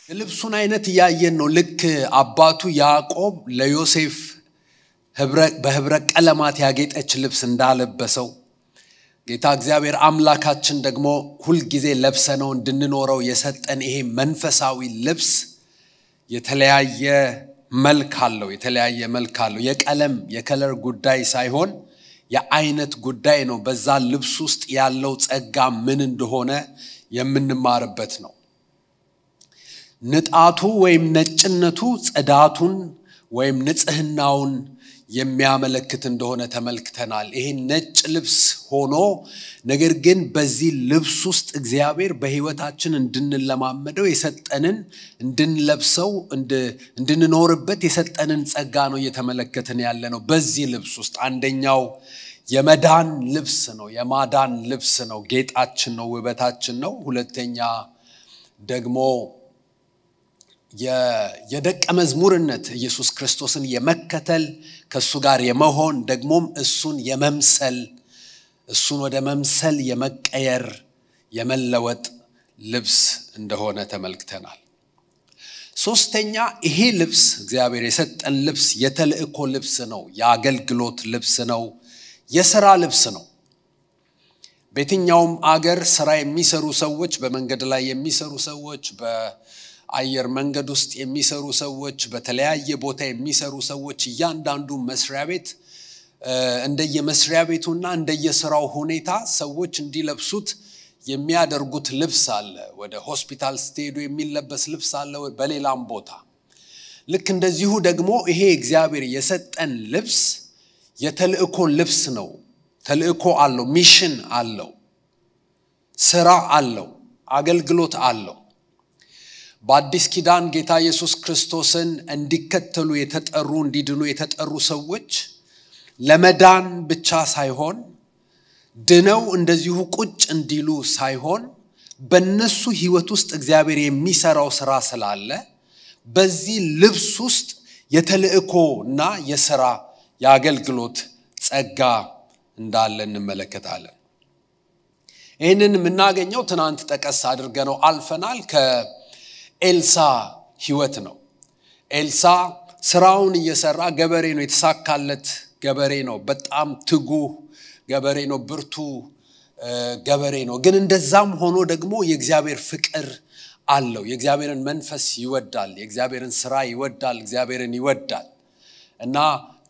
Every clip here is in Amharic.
ልብሱን አይነት ያያየን ነው ልክ አባቱ ያዕቆብ ለዮሴፍ በህብረ ቀለማት ያጌጠች ልብስ እንዳለበሰው ጌታ እግዚአብሔር አምላካችን ደግሞ ሁሉ ጊዜ ለብሰነው እንድንኖረው የሰጠን ይሄ መንፈሳዊ ልብስ የተለያየ መልክ አለው የከለር ጉዳይ ሳይሆን የአይነት ጉዳይ ነው በዛ ልብስ ውስጥ ያለው ጸጋ ምን እንደሆነ የምንማርበት ነው ንጣቱ ወይም ነጭነቱ ጸዳቱን ወይም ንጽህናውን የሚያመለክት እንደሆነ ተመልክተናል ይሄ ነጭ ልብስ ሆኖ ነገር ግን በዚህ ልብስ ውስጥ እግዚአብሔር በህይወታችን እንድንለማመደው የሰጠንን እንድንለብሰው እንድንኖርበት የሰጠንን ጸጋ ነው እየተመለከትን ያለነው በዚህ ልብስ ውስጥ አንደኛው የመዳን ልብስ ነው የማዳን ልብስ ነው ጌጣችን ነው ውበታችን ነው ሁለተኛ ደግሞ የደቀ መዝሙርነት ኢየሱስ ክርስቶስን የመከተል ከሱ ጋር የመሆን ደግሞም እሱን የመምሰል እሱን ወደ መምሰል የመቀየር የመለወጥ ልብስ እንደሆነ ተመልክተናል ሶስተኛ ይሄ ልብስ እግዚአብሔር የሰጠን ልብስ የተልእኮ ልብስ ነው የአገልግሎት ልብስ ነው የሥራ ልብስ ነው በየትኛውም አገር ሥራ የሚሰሩ ሰዎች በመንገድ ላይ የሚሰሩ ሰዎች አየር መንገድ ውስጥ የሚሰሩ ሰዎች በተለያየ ቦታ የሚሰሩ ሰዎች እያንዳንዱ መስሪያ ቤት እንደየመስሪያ ቤቱና እንደየሥራው ሁኔታ ሰዎች እንዲለብሱት የሚያደርጉት ልብስ አለ ወደ ሆስፒታል ስትሄዱ የሚለበስ ልብስ አለ በሌላም ቦታ ልክ እንደዚሁ ደግሞ ይሄ እግዚአብሔር የሰጠን ልብስ የተልእኮ ልብስ ነው ተልእኮ አለው ሚሽን አለው ሥራ አለው አገልግሎት አለው በአዲስ ኪዳን ጌታ ኢየሱስ ክርስቶስን እንዲከተሉ የተጠሩ እንዲድኑ የተጠሩ ሰዎች ለመዳን ብቻ ሳይሆን ድነው እንደዚሁ ቁጭ እንዲሉ ሳይሆን በእነሱ ህይወት ውስጥ እግዚአብሔር የሚሰራው ሥራ ስላለ በዚህ ልብስ ውስጥ የተልእኮና የሥራ የአገልግሎት ጸጋ እንዳለ እንመለከታለን ይህንን የምናገኘው ትናንት ጠቀስ አድርገነው አልፈናል ኤልሳ ህይወት ነው ኤልሳ ስራውን እየሰራ ገበሬ ነው የተሳካለት ገበሬ ነው በጣም ትጉ ገበሬ ነው ብርቱ ገበሬ ነው ግን እንደዛም ሆኖ ደግሞ የእግዚአብሔር ፍቅር አለው የእግዚአብሔርን መንፈስ ይወዳል የእግዚአብሔርን ሥራ ይወዳል እግዚአብሔርን ይወዳል እና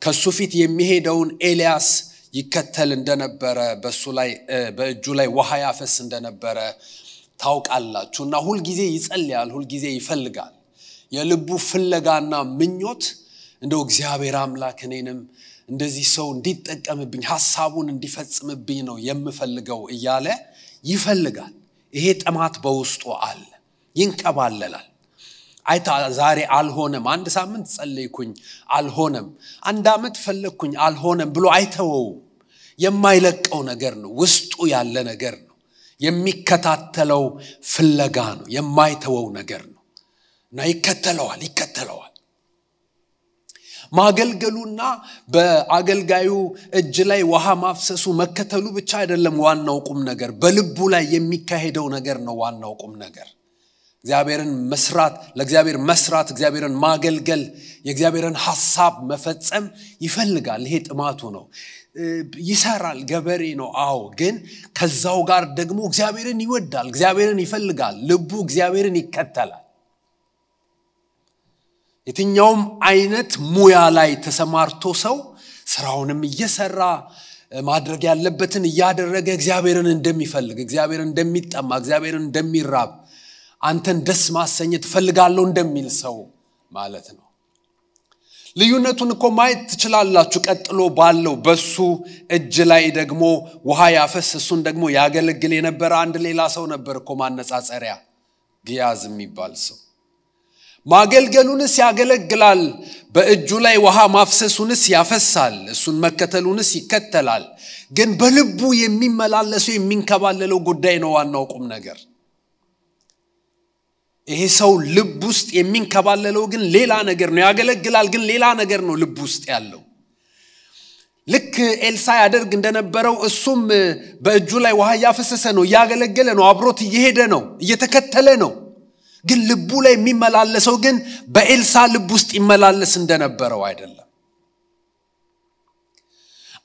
ከሱ ፊት የሚሄደውን ኤልያስ ይከተል እንደነበረ በሱ ላይ በእጁ ላይ ውሃ ያፈስ እንደነበረ ታውቃላችሁና ሁሉ ጊዜ ይጸልያል ሁሉ ጊዜ ይፈልጋል የልቡ ፍለጋና ምኞት እንደው እግዚአብሔር አምላክ እኔንም እንደዚህ ሰው እንዲጠቀምብኝ ሐሳቡን እንዲፈጽምብኝ ነው የምፈልገው እያለ ይፈልጋል ይሄ ጥማት በውስጡ አለ ይንከባለላል አይታ ዛሬ አልሆነም አንድ ሳምንት ጸልይኩኝ አልሆነም አንድ አመት ፈለኩኝ አልሆነም ብሎ አይተወው የማይለቀው ነገር ነው ውስጡ ያለ ነገር ነው የሚከታተለው ፍለጋ ነው የማይተወው ነገር ነው እና ይከተለዋል ማገልገሉና በአገልጋዩ እጅ ላይ ውሃ ማፍሰሱ መከተሉ ብቻ አይደለም ዋናው ቁም ነገር በልቡ ላይ የሚካሄደው ነገር ነው ዋናው ቁም ነገር እግዚአብሔርን መስራት ለእግዚአብሔር መስራት እግዚአብሔርን ማገልገል የእግዚአብሔርን ሐሳብ መፈጸም ይፈልጋል ይሄ ጥማቱ ነው ይሰራል ገበሬ ነው አዎ ግን ከዛው ጋር ደግሞ እግዚአብሔርን ይወዳል እግዚአብሔርን ይፈልጋል ልቡ እግዚአብሔርን ይከተላል የትኛውም አይነት ሙያ ላይ ተሰማርቶ ሰው ስራውንም እየሰራ ማድረግ ያለበትን ያደረገ እግዚአብሔርን እንደሚፈልግ እግዚአብሔርን እንደሚጠማ እግዚአብሔርን እንደሚራብ አንተን ደስ ማሰኘት ፈልጋለሁ እንደሚል ሰው ማለት ነው ልዩነቱን እኮ ማየት ትችላላችሁ ቀጥሎ ባለው በሱ እጅ ላይ ደግሞ ውሃ ያፈስ እሱን ደግሞ ያገለግል የነበረ አንድ ሌላ ሰው ነበር እኮ ማነጻጸሪያ ጊያዝ የሚባል ሰው ማገልገሉንስ ያገለግላል በእጁ ላይ ውሃ ማፍሰሱንስ ያፈሳል እሱን መከተሉንስ ይከተላል ግን በልቡ የሚመላለሱ የሚንከባለለው ጉዳይ ነው ዋናው ቁም ነገር ይሄ ሰው ልብ ውስጥ የሚንከባለለው ግን ሌላ ነገር ነው ያገለግላል ግን ሌላ ነገር ነው ልብ ውስጥ ያለው ልክ ኤልሳ ያደርግ እንደነበረው እሱም በእጁ ላይ ውሃ ያፈሰሰ ነው ያገለገለ ነው አብሮት እየሄደ ነው እየተከተለ ነው ግን ልቡ ላይ የሚመላለሰው ግን በኤልሳ ልብ ውስጥ ይመላለስ እንደነበረው አይደለም።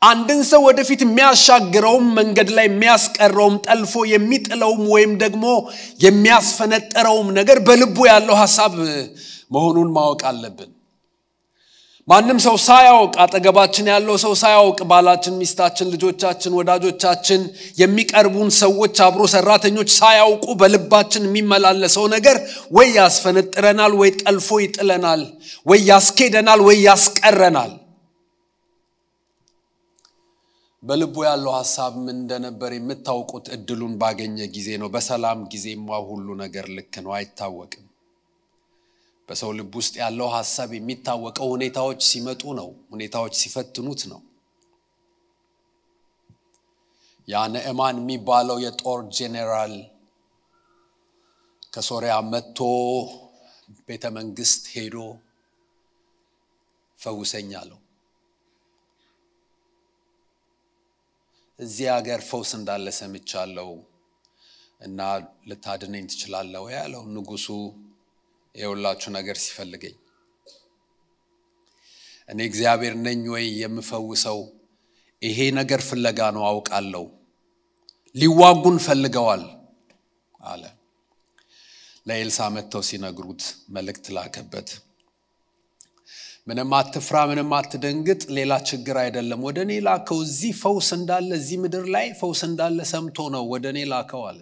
አንድን ሰው ወደፊት የሚያሻግረውም መንገድ ላይ የሚያስቀረውም ጠልፎ የሚጥለውም ወይም ደግሞ የሚያስፈነጠረውም ነገር በልቡ ያለው ሐሳብ መሆኑን ማወቅ አለብን። ማንም ሰው ሳያውቅ አጠገባችን ያለው ሰው ሳያውቅ ባላችን፣ ሚስታችን፣ ልጆቻችን፣ ወዳጆቻችን፣ የሚቀርቡን ሰዎች፣ አብሮ ሰራተኞች ሳያውቁ በልባችን የሚመላለሰው ነገር ወይ ያስፈነጥረናል፣ ወይ ጠልፎ ይጥለናል፣ ወይ ያስኬደናል፣ ወይ ያስቀረናል። በልቡ ያለው ሐሳብ ምን እንደነበር የምታውቁት እድሉን ባገኘ ጊዜ ነው። በሰላም ጊዜማ ሁሉ ነገር ልክ ነው፣ አይታወቅም። በሰው ልብ ውስጥ ያለው ሐሳብ የሚታወቀው ሁኔታዎች ሲመጡ ነው፣ ሁኔታዎች ሲፈትኑት ነው። ያ ነዕማን የሚባለው የጦር ጄኔራል ከሶሪያ መጥቶ ቤተ መንግስት ሄዶ ፈውሰኝ አለው። እዚህ ሀገር ፈውስ እንዳለ ሰምቻለሁ እና ልታድነኝ ትችላለህ ያለው ንጉሱ የሁላችሁ ነገር ሲፈልገኝ እኔ እግዚአብሔር ነኝ ወይ የምፈውሰው? ይሄ ነገር ፍለጋ ነው አውቃለሁ። ሊዋጉን ፈልገዋል አለ። ለኤልሳ መጥተው ሲነግሩት መልእክት ላከበት። ምንም አትፍራ፣ ምንም አትደንግጥ፣ ሌላ ችግር አይደለም። ወደኔ ላከው። እዚህ ፈውስ እንዳለ፣ እዚህ ምድር ላይ ፈውስ እንዳለ ሰምቶ ነው ወደኔ ላከው አለ።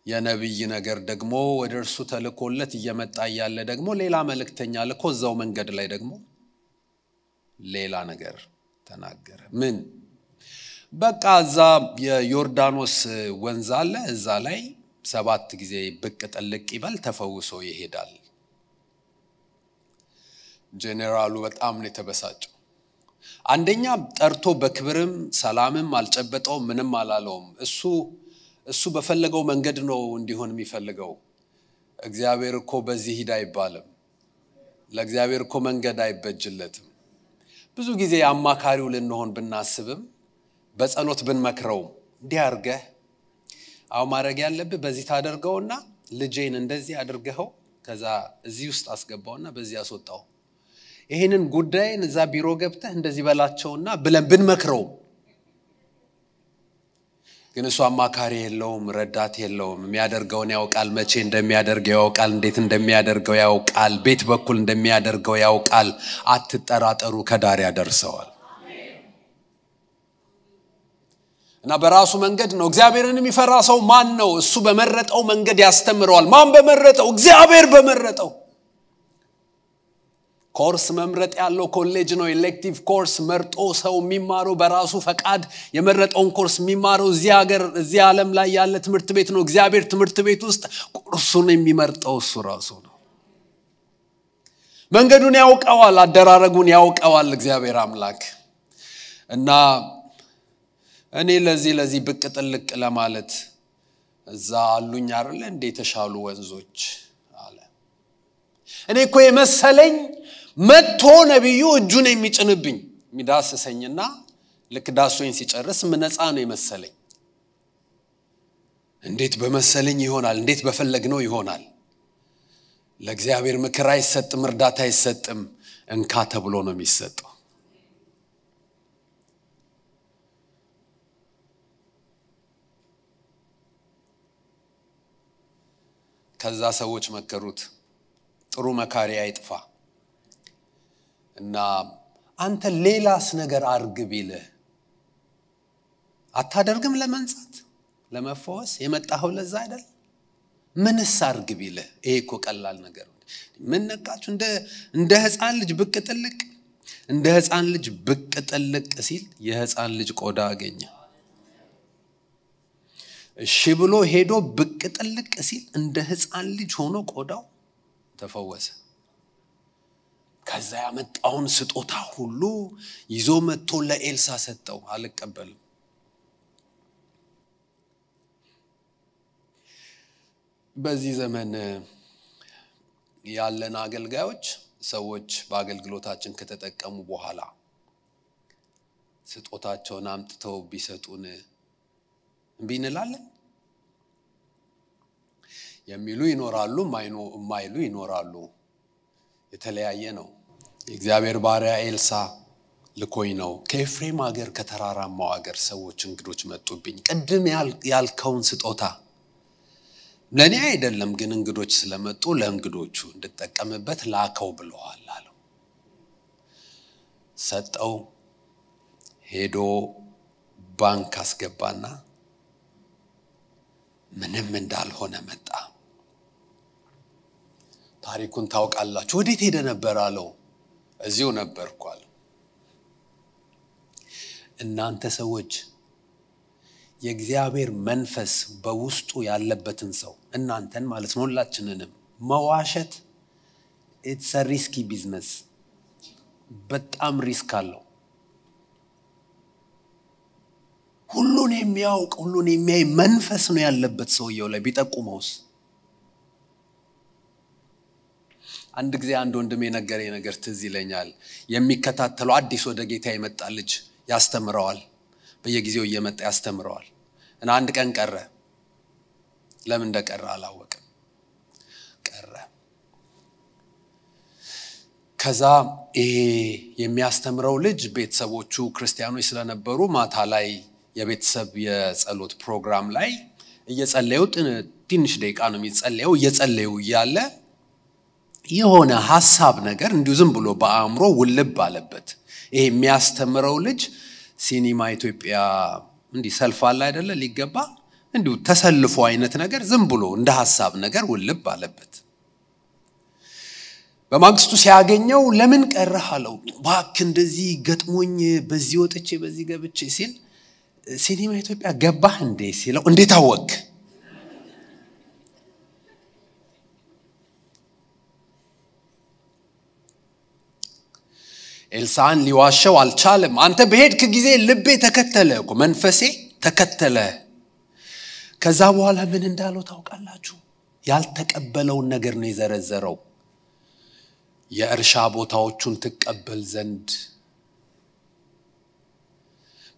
የነብይ ነገር ደግሞ ወደ እርሱ ተልኮለት እየመጣ ያለ ደግሞ ሌላ መልእክተኛ ልኮ እዛው መንገድ ላይ ደግሞ ሌላ ነገር ተናገረ። ምን? በቃ እዛ የዮርዳኖስ ወንዝ አለ፣ እዛ ላይ 7 ጊዜ ብቅ ጥልቅ ይበል ተፈውሶ ይሄዳል። ጄኔራሉ በጣም ነው የተበሳጨው። አንደኛ ጠርቶ በክብርም ሰላምም አልጨበጠው፣ ምንም አላለውም። እሱ በፈለገው መንገድ ነው እንዲሆን የሚፈልገው። እግዚአብሔር እኮ በዚህ ሂድ አይባልም። ለእግዚአብሔር እኮ መንገድ አይበጅለትም። ብዙ ጊዜ አማካሪው ልንሆን ብናስብም በጸሎት ብንመክረው እንዲያርገህ አው ማድረግ ያለብህ በዚህ ታደርገውና ልጄን እንደዚህ አድርገው ከዛ እዚህ ውስጥ አስገባውና በዚህ አስወጣው፣ ይሄንን ጉዳይን እዛ ቢሮ ገብተህ እንደዚህ በላቸውና ብለን ብንመክረው፣ ግን እሱ አማካሪ የለውም፣ ረዳት የለውም። የሚያደርገውን ያውቃል፣ መቼ እንደሚያደርገው ያውቃል፣ እንዴት እንደሚያደርገው ያውቃል፣ ቤት በኩል እንደሚያደርገው ያውቃል። አትጠራጠሩ፣ ከዳር ያደርሰዋል። እና በራሱ መንገድ ነው። እግዚአብሔርን የሚፈራ ሰው ማን ነው? እሱ በመረጠው መንገድ ያስተምረዋል። ማን በመረጠው? እግዚአብሔር በመረጠው። ኮርስ መምረጥ ያለው ኮሌጅ ነው። ኤሌክቲቭ ኮርስ መርጦ ሰው የሚማረው በራሱ ፈቃድ የመረጠውን ኮርስ የሚማረው እዚህ ዓለም ላይ ያለ ትምህርት ቤት ነው። እግዚአብሔር ትምህርት ቤት ውስጥ ኮርሱን የሚመርጠው እሱ ራሱ ነው። መንገዱን ያውቀዋል፣ አደራረጉን ያውቀዋል እግዚአብሔር አምላክ። እና እኔ ለዚህ ብቅ ጥልቅ ለማለት እዛ አሉኝ አይደል እንደ ተሻሉ ወንዞች አለ። እኔ እኮ የመሰለኝ መጥቶ ነብዩ እጁን የሚጭንብኝ ሚዳሰሰኝና ልክ ዳሶኝ ሲጨርስ ምንነጻ ነው የመሰለኝ። እንዴት በመሰለኝ ይሆናል? እንዴት በፈለግነው ይሆናል? ለእግዚአብሔር ምክር አይሰጥም፣ እርዳታ አይሰጥም፣ እንካ ተብሎ ነው የሚሰጠው። ከዛ ሰዎች መከሩት፣ ጥሩ መካሪ አይጥፋ እና አንተ ሌላስ ነገር አርግ ቢልህ አታደርግም? ለመንጻት ለመፈወስ የመጣኸው ለዛ አይደል? ምንስ አርግ ቢልህ? ይሄ እኮ ቀላል ነገር ነው። ምን ነካችሁ? እንደ ሕፃን ልጅ ብቅ ጥልቅ፣ እንደ ሕፃን ልጅ ብቅ ጥልቅ ሲል የሕፃን ልጅ ቆዳ አገኘ። እሺ ብሎ ሄዶ ብቅ ጥልቅ ሲል እንደ ሕፃን ልጅ ሆኖ ቆዳው ተፈወሰ። ከዛ ያመጣውን ስጦታ ሁሉ ይዞ መጥቶ ለኤልሳ ሰጠው። አልቀበልም። በዚህ ዘመን ያለን አገልጋዮች ሰዎች በአገልግሎታችን ከተጠቀሙ በኋላ ስጦታቸውን አምጥተው ቢሰጡን እምቢ እንላለን። የሚሉ ይኖራሉ የማይሉ ይኖራሉ የተለያየ ነው የእግዚአብሔር ባሪያ ኤልሳ ልኮይ ነው ከኤፍሬም ሀገር ከተራራማው ሀገር ሰዎች እንግዶች መጡብኝ ቅድም ያልከውን ስጦታ ለኔ አይደለም ግን እንግዶች ስለመጡ ለእንግዶቹ እንድጠቀምበት ላከው ብለዋል አለው ሰጠው ሄዶ ባንክ አስገባና ምንም እንዳልሆነ መጣ ታሪኩን ታውቃላችሁ ወዴት ሄደ ነበር አለው እዚሁ ነበርኳል እናንተ ሰዎች የእግዚአብሔር መንፈስ በውስጡ ያለበትን ሰው እናንተን ማለት ነው ሁላችንንም መዋሸት it's a risky business በጣም ሪስክ አለው ሁሉን የሚያውቅ ሁሉን የሚያይ መንፈስ ነው ያለበት ሰውየው ላይ ቢጠቁመውስ አንድ ጊዜ አንድ ወንድሜ ነገረኝ ነገር ትዝ ይለኛል የሚከታተለው አዲስ ወደ ጌታ የመጣ ልጅ ያስተምረዋል በየጊዜው እየመጣ ያስተምረዋል እና አንድ ቀን ቀረ ለምን እንደቀረ አላወቀም ቀረ ከዛ የሚያስተምረው ልጅ ቤተሰቦቹ ክርስቲያኖች ስለነበሩ ማታ ላይ የቤተሰብ የጸሎት ፕሮግራም ላይ እየጸለዩ ትንሽ ደቂቃ ነው የሚጸለየው እየጸለዩ ያለ የሆነ ሐሳብ ነገር እንዲሁ ዝም ብሎ በአእምሮ ውልብ አለበት ይሄ የሚያስተምረው ልጅ ሲኒማ ኢትዮጵያ እንዲ ሰልፍ አለ አይደለ ሊገባ እንዲሁ ተሰልፎ አይነት ነገር ዝም ብሎ እንደ ሐሳብ ነገር ውልብ አለበት በማግስቱ ሲያገኘው ለምን ቀረህ አለው ባክ እንደዚህ ገጥሞኝ በዚህ ወጥቼ በዚህ ገብቼ ሲል ሲኒማ ኢትዮጵያ ገባህ እንዴ ሲለው እንዴት አወቅ ኤልሳን ሊዋሸው አልቻለም አንተ በሄድክ ጊዜ ልቤ ተከተለ እኮ መንፈሴ ተከተለ ከዛ በኋላ ምን እንዳለው ታውቃላችሁ ያልተቀበለውን ነገር ነው የዘረዘረው የእርሻ ቦታዎቹን ተቀበል ዘንድ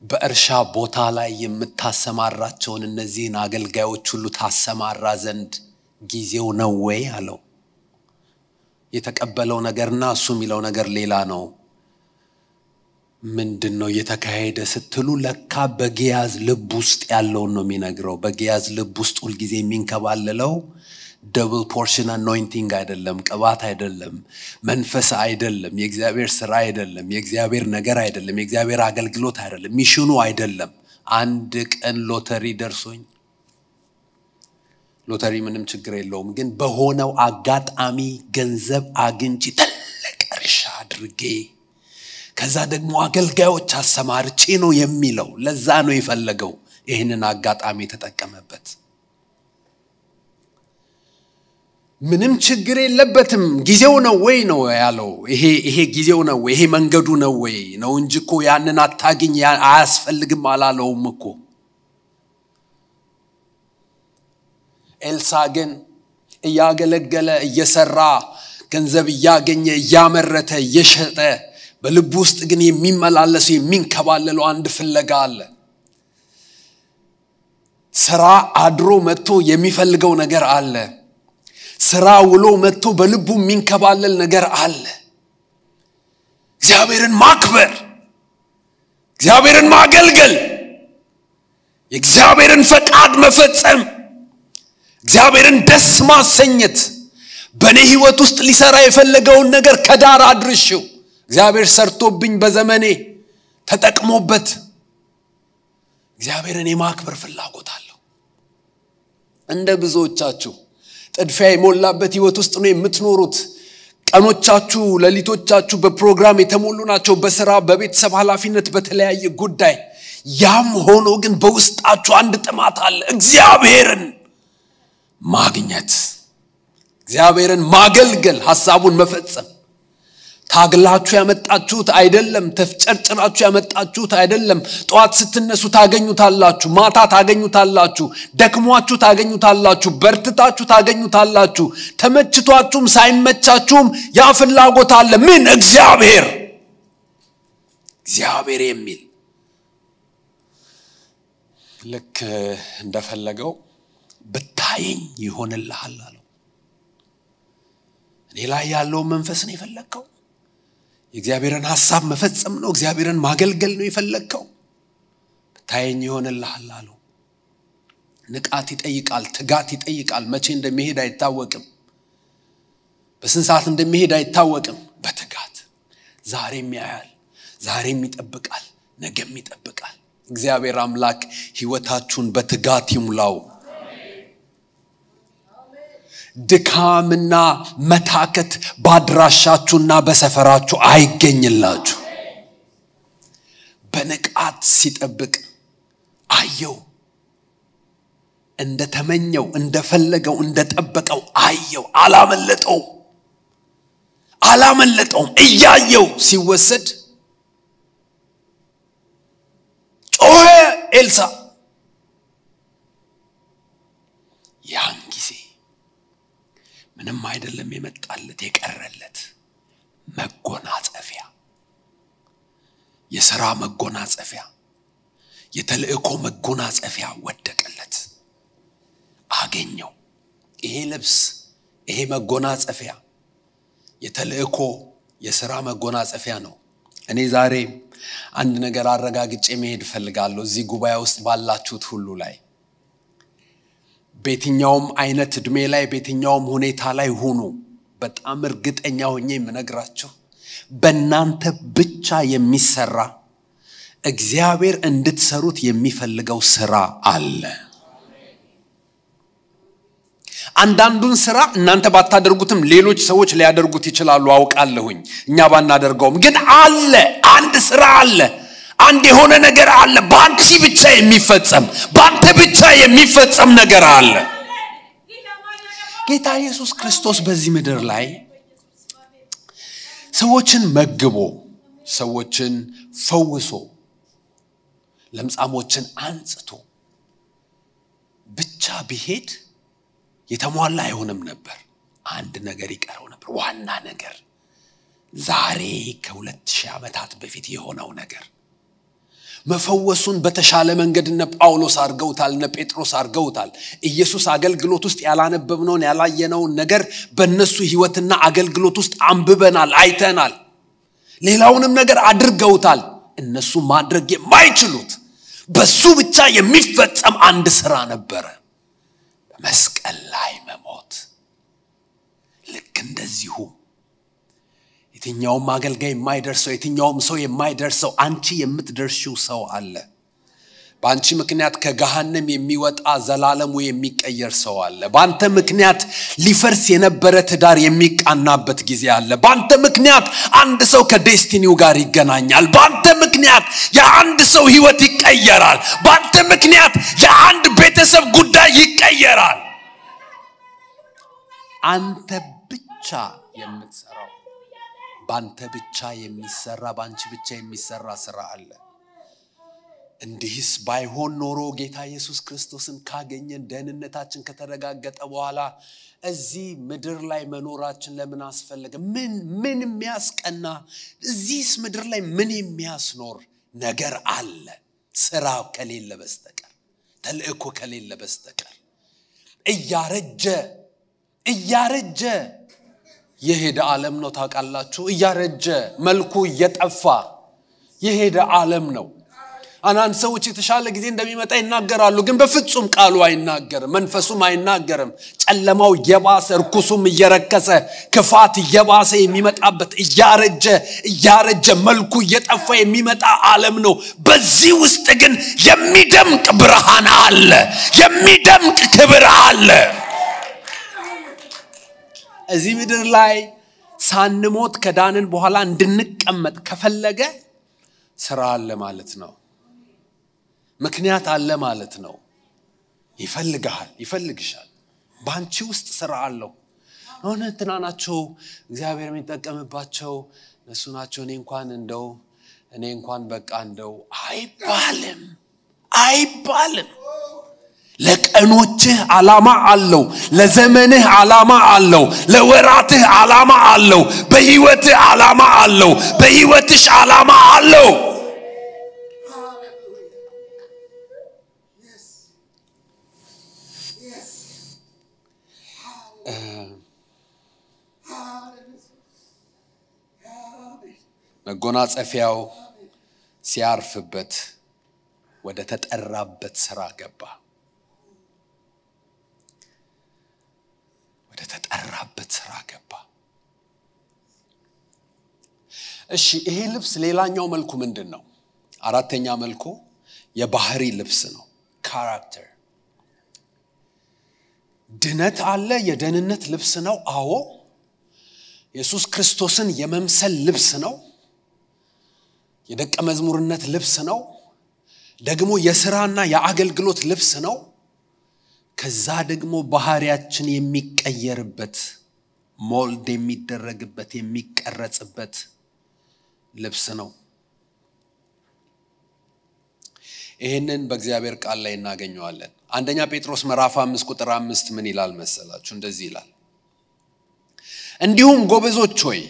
በእርሻ ቦታ ላይ የምታሰማራቸውን እነዚህን አገልጋዮች ሁሉ ታሰማራ ዘንድ ጊዜው ነው ወይ አለው የተቀበለው ነገርና እሱ የሚለው ነገር ሌላ ነው ምንድነው የተካሄደ ስትሉ ለካ በጊያዝ ልብ ውስጥ ያለውን ነው የሚነግረው በጊያዝ ልብ ውስጥ ሁሉ ጊዜ የሚንከባለለው double portion anointing አይደለም ቅባት አይደለም መንፈስ አይደለም የእግዚአብሔር ሥራ አይደለም የእግዚአብሔር ነገር አይደለም የእግዚአብሔር አገልግሎት አይደለም ሚሽኑ አይደለም አንድ ቀን ሎተሪ ደርሶኝ ሎተሪ ምንም ችግር የለውም ግን በሆነው አጋጣሚ ገንዘብ አግኝቼ ትልቅ እርሻ አድርጌ ከዛ ደግሞ አገልጋዮች አሰማርቼ ነው የሚለው ለዛ ነው የፈለገው ይሄንን አጋጣሚ ተጠቀመበት ምንም ችግር የለበትም ጊዜው ነው ወይ ነው ያለው ይሄ ጊዜው ነው ወይ ይሄ መንገዱ ነው ወይ ነው እንጂኮ ያንን አታግኝ አያስፈልግም አላለውም እኮ ኤልሳ ግን እያገለገለ እየሰራ ገንዘብ እያገኘ እያመረተ እየሸጠ በልብ ውስጥ ግን የሚመላለስ የሚንከባለለው አንድ ፍለጋ አለ ስራ አድሮ መጥቶ የሚፈልገው ነገር አለ ስራ ውሎ መጥቶ በልቡ የሚንከባለል ነገር አለ እግዚአብሔርን ማክበር እግዚአብሔርን ማገልገል የእግዚአብሔርን ፈቃድ መፈጸም እግዚአብሔርን ደስ ማሰኘት በኔ ህይወት ውስጥ ሊሰራ የፈለገውን ነገር ከዳር አድርሽው እግዚአብሔር ሰርቶብኝ በዘመኔ ተጠቅሞበት እግዚአብሔርን የማክበር ፍላጎት አለው እንደ ብዙዎቻችሁ ጥድፊያ የሞላበት ህይወት ውስጥ ነው የምትኖሩት ቀኖቻችሁ ለሊቶቻችሁ በፕሮግራም የተሞሉ ናቸው በስራ በቤተሰብ ኃላፊነት በተለያየ ጉዳይ ያም ሆኖ ግን በውስጣችሁ አንድ ጥማት አለ እግዚአብሔርን ማግኘት እግዚአብሔርን ማገልገል ሐሳቡን መፈጸም ታግላችሁ ያመጣችሁት አይደለም ተፍጨርጭራችሁ ያመጣችሁት አይደለም ጧት ስትነሱ ታገኙታላችሁ ማታ ታገኙታላችሁ ደክሟችሁ ታገኙታላችሁ በርትታችሁ ታገኙታላችሁ ተመችቷችሁም ሳይመቻችሁም ያ ፍላጎት አለ ምን እግዚአብሔር የሚል ልክ እንደፈለገው ብታየኝ ይሆንልሃል አለው። እኔ ላይ ያለው መንፈስ ነው የፈለከው? የእግዚአብሔርን ሐሳብ መፈጸም ነው? እግዚአብሔርን ማገልገል ነው የፈለከው? ብታየኝ ይሆንልሃል አለው። ንቃት ይጠይቃል፣ ትጋት ይጠይቃል። መቼ እንደሚሄድ አይታወቅም። በስንት ሰዓት እንደሚሄድ አይታወቅም። በትጋት ዛሬም ያያል፣ ዛሬም ይጠብቃል፣ ነገም ይጠብቃል። እግዚአብሔር አምላክ ሕይወታችሁን በትጋት ይሙላው። ድካምና መታከት ባድራሻችሁና በሰፈራችሁ አይገኝላችሁ። በንቃት ሲጠብቅ አየው። እንደተመኘው እንደፈለገው እንደጠበቀው አየው። አላመለጠውም። እያየው ሲወሰድ ጮኸ ኤልሳ። ያን ጊዜ ምንም አይደለም የመጣለት የቀረለት መጎናጸፊያ፣ የሥራ መጎናጸፊያ፣ የተልእኮ መጎናጸፊያ ወደቀለት፣ አገኘው። ይሄ ልብስ፣ ይሄ መጎናጸፊያ የተልእኮ የሥራ መጎናጸፊያ ነው። እኔ ዛሬ አንድ ነገር አረጋግጬ መሄድ ፈልጋለሁ። እዚህ ጉባኤ ውስጥ ባላችሁት ሁሉ ላይ በየትኛውም አይነት እድሜ ላይ በየትኛውም ሁኔታ ላይ ሆኑ፣ በጣም እርግጠኛ ሆኜ የምነግራችሁ በእናንተ ብቻ የሚሰራ እግዚአብሔር እንድትሰሩት የሚፈልገው ሥራ አለ። አንዳንዱን ሥራ እናንተ ባታደርጉትም ሌሎች ሰዎች ሊያደርጉት ይችላሉ፣ አውቃለሁኝ። እኛ ባናደርገውም ግን አለ፣ አንድ ሥራ አለ፣ አንድ የሆነ ነገር አለ። በአንቺ ብቻ የሚፈጸም፣ በአንተ ብቻ የሚፈጸም ነገር አለ። ጌታ ኢየሱስ ክርስቶስ በዚህ ምድር ላይ ሰዎችን መግቦ፣ ሰዎችን ፈውሶ፣ ለምጻሞችን አንጽቶ ብቻ ቢሄድ የተሟላ አይሆንም ነበር። አንድ ነገር ይቀረው ነበር። ዋና ነገር ዛሬ ከ2000 ዓመታት በፊት የሆነው ነገር መፈወሱን በተሻለ መንገድ እነ ጳውሎስ አርገውታል፣ እነ ጴጥሮስ አርገውታል። ኢየሱስ አገልግሎት ውስጥ ያላነበብነውን ያላየነውን ነገር በእነሱ ሕይወትና አገልግሎት ውስጥ አንብበናል፣ አይተናል። ሌላውንም ነገር አድርገውታል። እነሱ ማድረግ የማይችሉት በሱ ብቻ የሚፈጸም አንድ ሥራ ነበረ፣ መስቀል ላይ መሞት። ልክ እንደዚሁ የትኛውም አገልጋይ የማይደርሰው፣ የትኛውም ሰው የማይደርሰው አንቺ የምትደርሺው ሰው አለ። በአንቺ ምክንያት ከገሃነም የሚወጣ ዘላለሙ የሚቀየር ሰው አለ። በአንተ ምክንያት ሊፈርስ የነበረ ትዳር የሚቃናበት ጊዜ አለ። በአንተ ምክንያት አንድ ሰው ከዴስቲኒው ጋር ይገናኛል። በአንተ ምክንያት የአንድ ሰው ሕይወት ይቀየራል። በአንተ ምክንያት የአንድ ቤተሰብ ጉዳይ ይቀየራል። አንተ ብቻ የምትሰራው፣ በአንተ ብቻ የሚሰራ፣ በአንቺ ብቻ የሚሰራ ሥራ አለ። እንዲህስ ባይሆን ኖሮ ጌታ ኢየሱስ ክርስቶስን ካገኘን ደህንነታችን ከተረጋገጠ በኋላ እዚህ ምድር ላይ መኖራችን ለምን አስፈለገ? ምን የሚያስቀና እዚህስ ምድር ላይ ምን የሚያስኖር ነገር አለ? ሥራ ከሌለ በስተቀር፣ ተልእኮ ከሌለ በስተቀር እያረጀ የሄደ ዓለም ነው። ታውቃላችሁ፣ እያረጀ መልኩ እየጠፋ የሄደ ዓለም ነው። አንዳንድ ሰዎች የተሻለ ጊዜ እንደሚመጣ ይናገራሉ፣ ግን በፍጹም ቃሉ አይናገርም፣ መንፈሱም አይናገርም። ጨለማው እየባሰ፣ ርኩሱም እየረከሰ፣ ክፋት እየባሰ የሚመጣበት እያረጀ መልኩ እየጠፋ የሚመጣ ዓለም ነው። በዚህ ውስጥ ግን የሚደምቅ ብርሃን አለ፣ የሚደምቅ ክብር አለ። እዚህ ምድር ላይ ሳንሞት ከዳንን በኋላ እንድንቀመጥ ከፈለገ ሥራ አለ ማለት ነው። ምክንያት አለ ማለት ነው። ይፈልግሻል። ባንቺ ውስጥ ሥራ አለው። አሁን እንትናናቸው እግዚአብሔር የሚጠቀምባቸው እነሱ ናቸው፣ እኔ እንኳን በቃ እንደው አይባልም። ለቀኖችህ ዓላማ አለው፣ ለዘመንህ ዓላማ አለው፣ ለወራትህ ዓላማ አለው፣ በሕይወትህ ዓላማ አለው፣ በሕይወትሽ ዓላማ አለው። መጎናጸፊያው ሲያርፍበት ወደ ተጠራበት ስራ ገባ። ወደ ተጠራበት ስራ ገባ። እሺ ይሄ ልብስ ሌላኛው መልኩ ምንድነው? አራተኛ መልኩ የባህሪ ልብስ ነው። ካራክተር ድነት አለ። የደህንነት ልብስ ነው። አዎ ኢየሱስ ክርስቶስን የመምሰል ልብስ ነው። የደቀ መዝሙርነት ልብስ ነው። ደግሞ የሥራና የአገልግሎት ልብስ ነው። ከዛ ደግሞ ባህሪያችን የሚቀየርበት ሞልድ የሚደረግበት የሚቀረጽበት ልብስ ነው። ይሄንን በእግዚአብሔር ቃል ላይ እናገኘዋለን። አንደኛ ጴጥሮስ ምዕራፍ 5 ቁጥር 5 ምን ይላል መሰላችሁ? እንደዚህ ይላል፣ እንዲሁም ጎበዞች ሆይ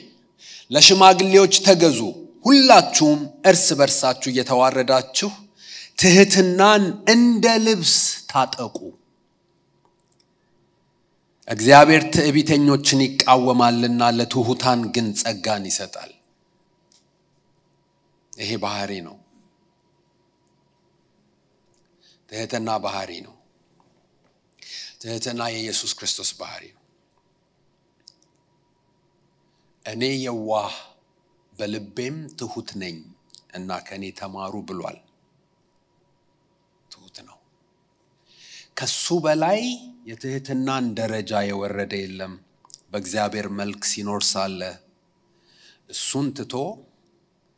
ለሽማግሌዎች ተገዙ፣ ሁላችሁም እርስ በርሳችሁ እየተዋረዳችሁ ትህትናን እንደ ልብስ ታጠቁ። እግዚአብሔር ትዕቢተኞችን ይቃወማልና ለትሑታን ግን ጸጋን ይሰጣል። ይሄ ባህሪ ነው። ትህትና ባህሪ ነው። ትህትና የኢየሱስ ክርስቶስ ባህሪ ነው። እኔ የዋህ በልቤም ትሁት ነኝ እና ከኔ ተማሩ ብሏል። ትሁት ነው። ከሱ በላይ የትህትናን ደረጃ የወረደ የለም። በእግዚአብሔር መልክ ሲኖር ሳለ እሱን ትቶ